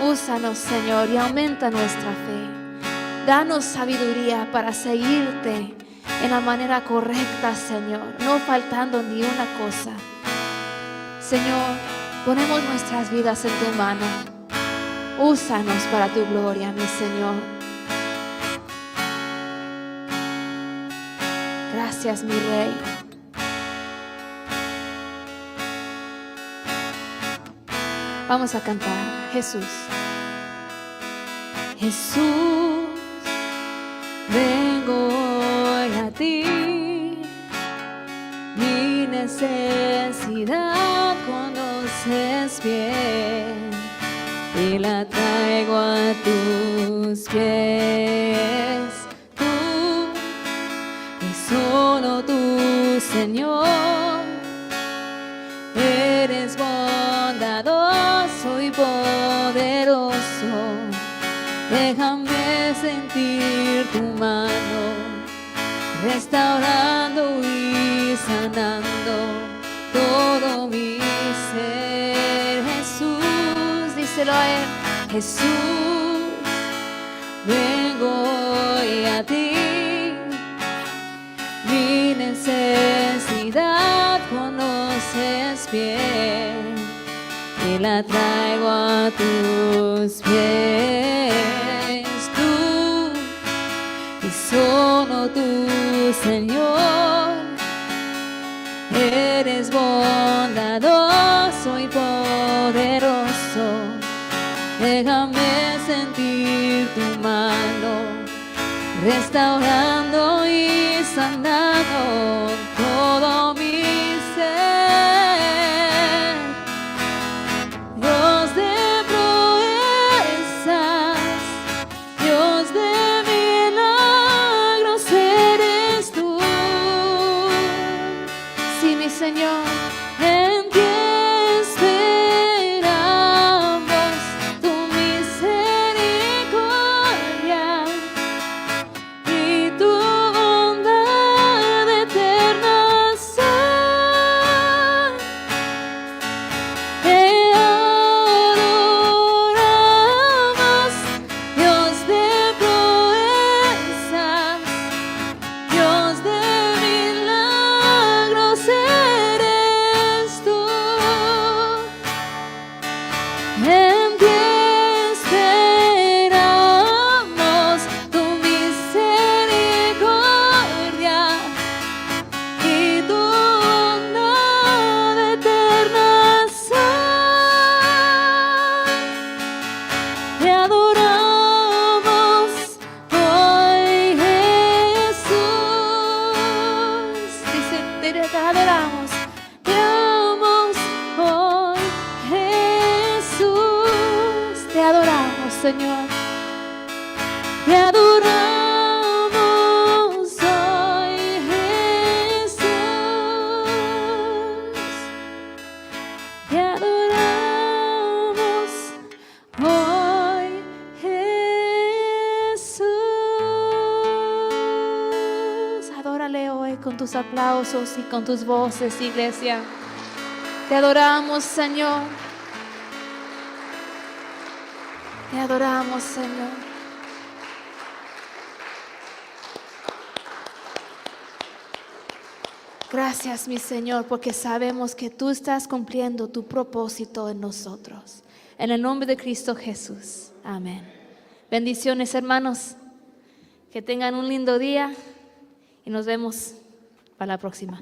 Úsanos, Señor, y aumenta nuestra fe. Danos sabiduría para seguirte en la manera correcta, Señor, no faltando ni una cosa. Señor, ponemos nuestras vidas en tu mano. Úsanos para tu gloria, mi Señor. Gracias, mi Rey. Vamos a cantar, Jesús. Jesús, vengo hoy a ti. Mi necesidad conoces bien y la traigo a tus pies. Tú y solo tú, Señor, eres bondadoso y poderoso. Déjame sentir tu mano, restaurando y sanando todo mi ser. Jesús, díselo a él. Jesús, vengo hoy a ti. Mi necesidad conoces bien y la traigo a tus pies. Tú y solo tú, Señor, eres bondadoso y poderoso. Déjame sentir tu mano, restaurando y sanando todo mi ser. Dios de proezas, Dios de milagros eres tú. Sí, mi Señor, en ti esperamos tu misericordia y tu bondad eterna son. Te adoramos, Dios de proezas, Dios de milagros eres tú. En ti esperamos tu misericordia y tu bondad eterna son. Te adoramos hoy, Jesús. Dice, te adoramos. Te amamos hoy, Jesús. Te adoramos, Señor. Te adoramos hoy, Jesús. Te adoramos hoy, Jesús. Adórale hoy con tus aplausos y con tus voces, iglesia. Te adoramos, Señor. Te adoramos, Señor. Gracias, mi Señor, porque sabemos que tú estás cumpliendo tu propósito en nosotros. En el nombre de Cristo Jesús. Amén. Bendiciones, hermanos. Que tengan un lindo día y nos vemos para la próxima.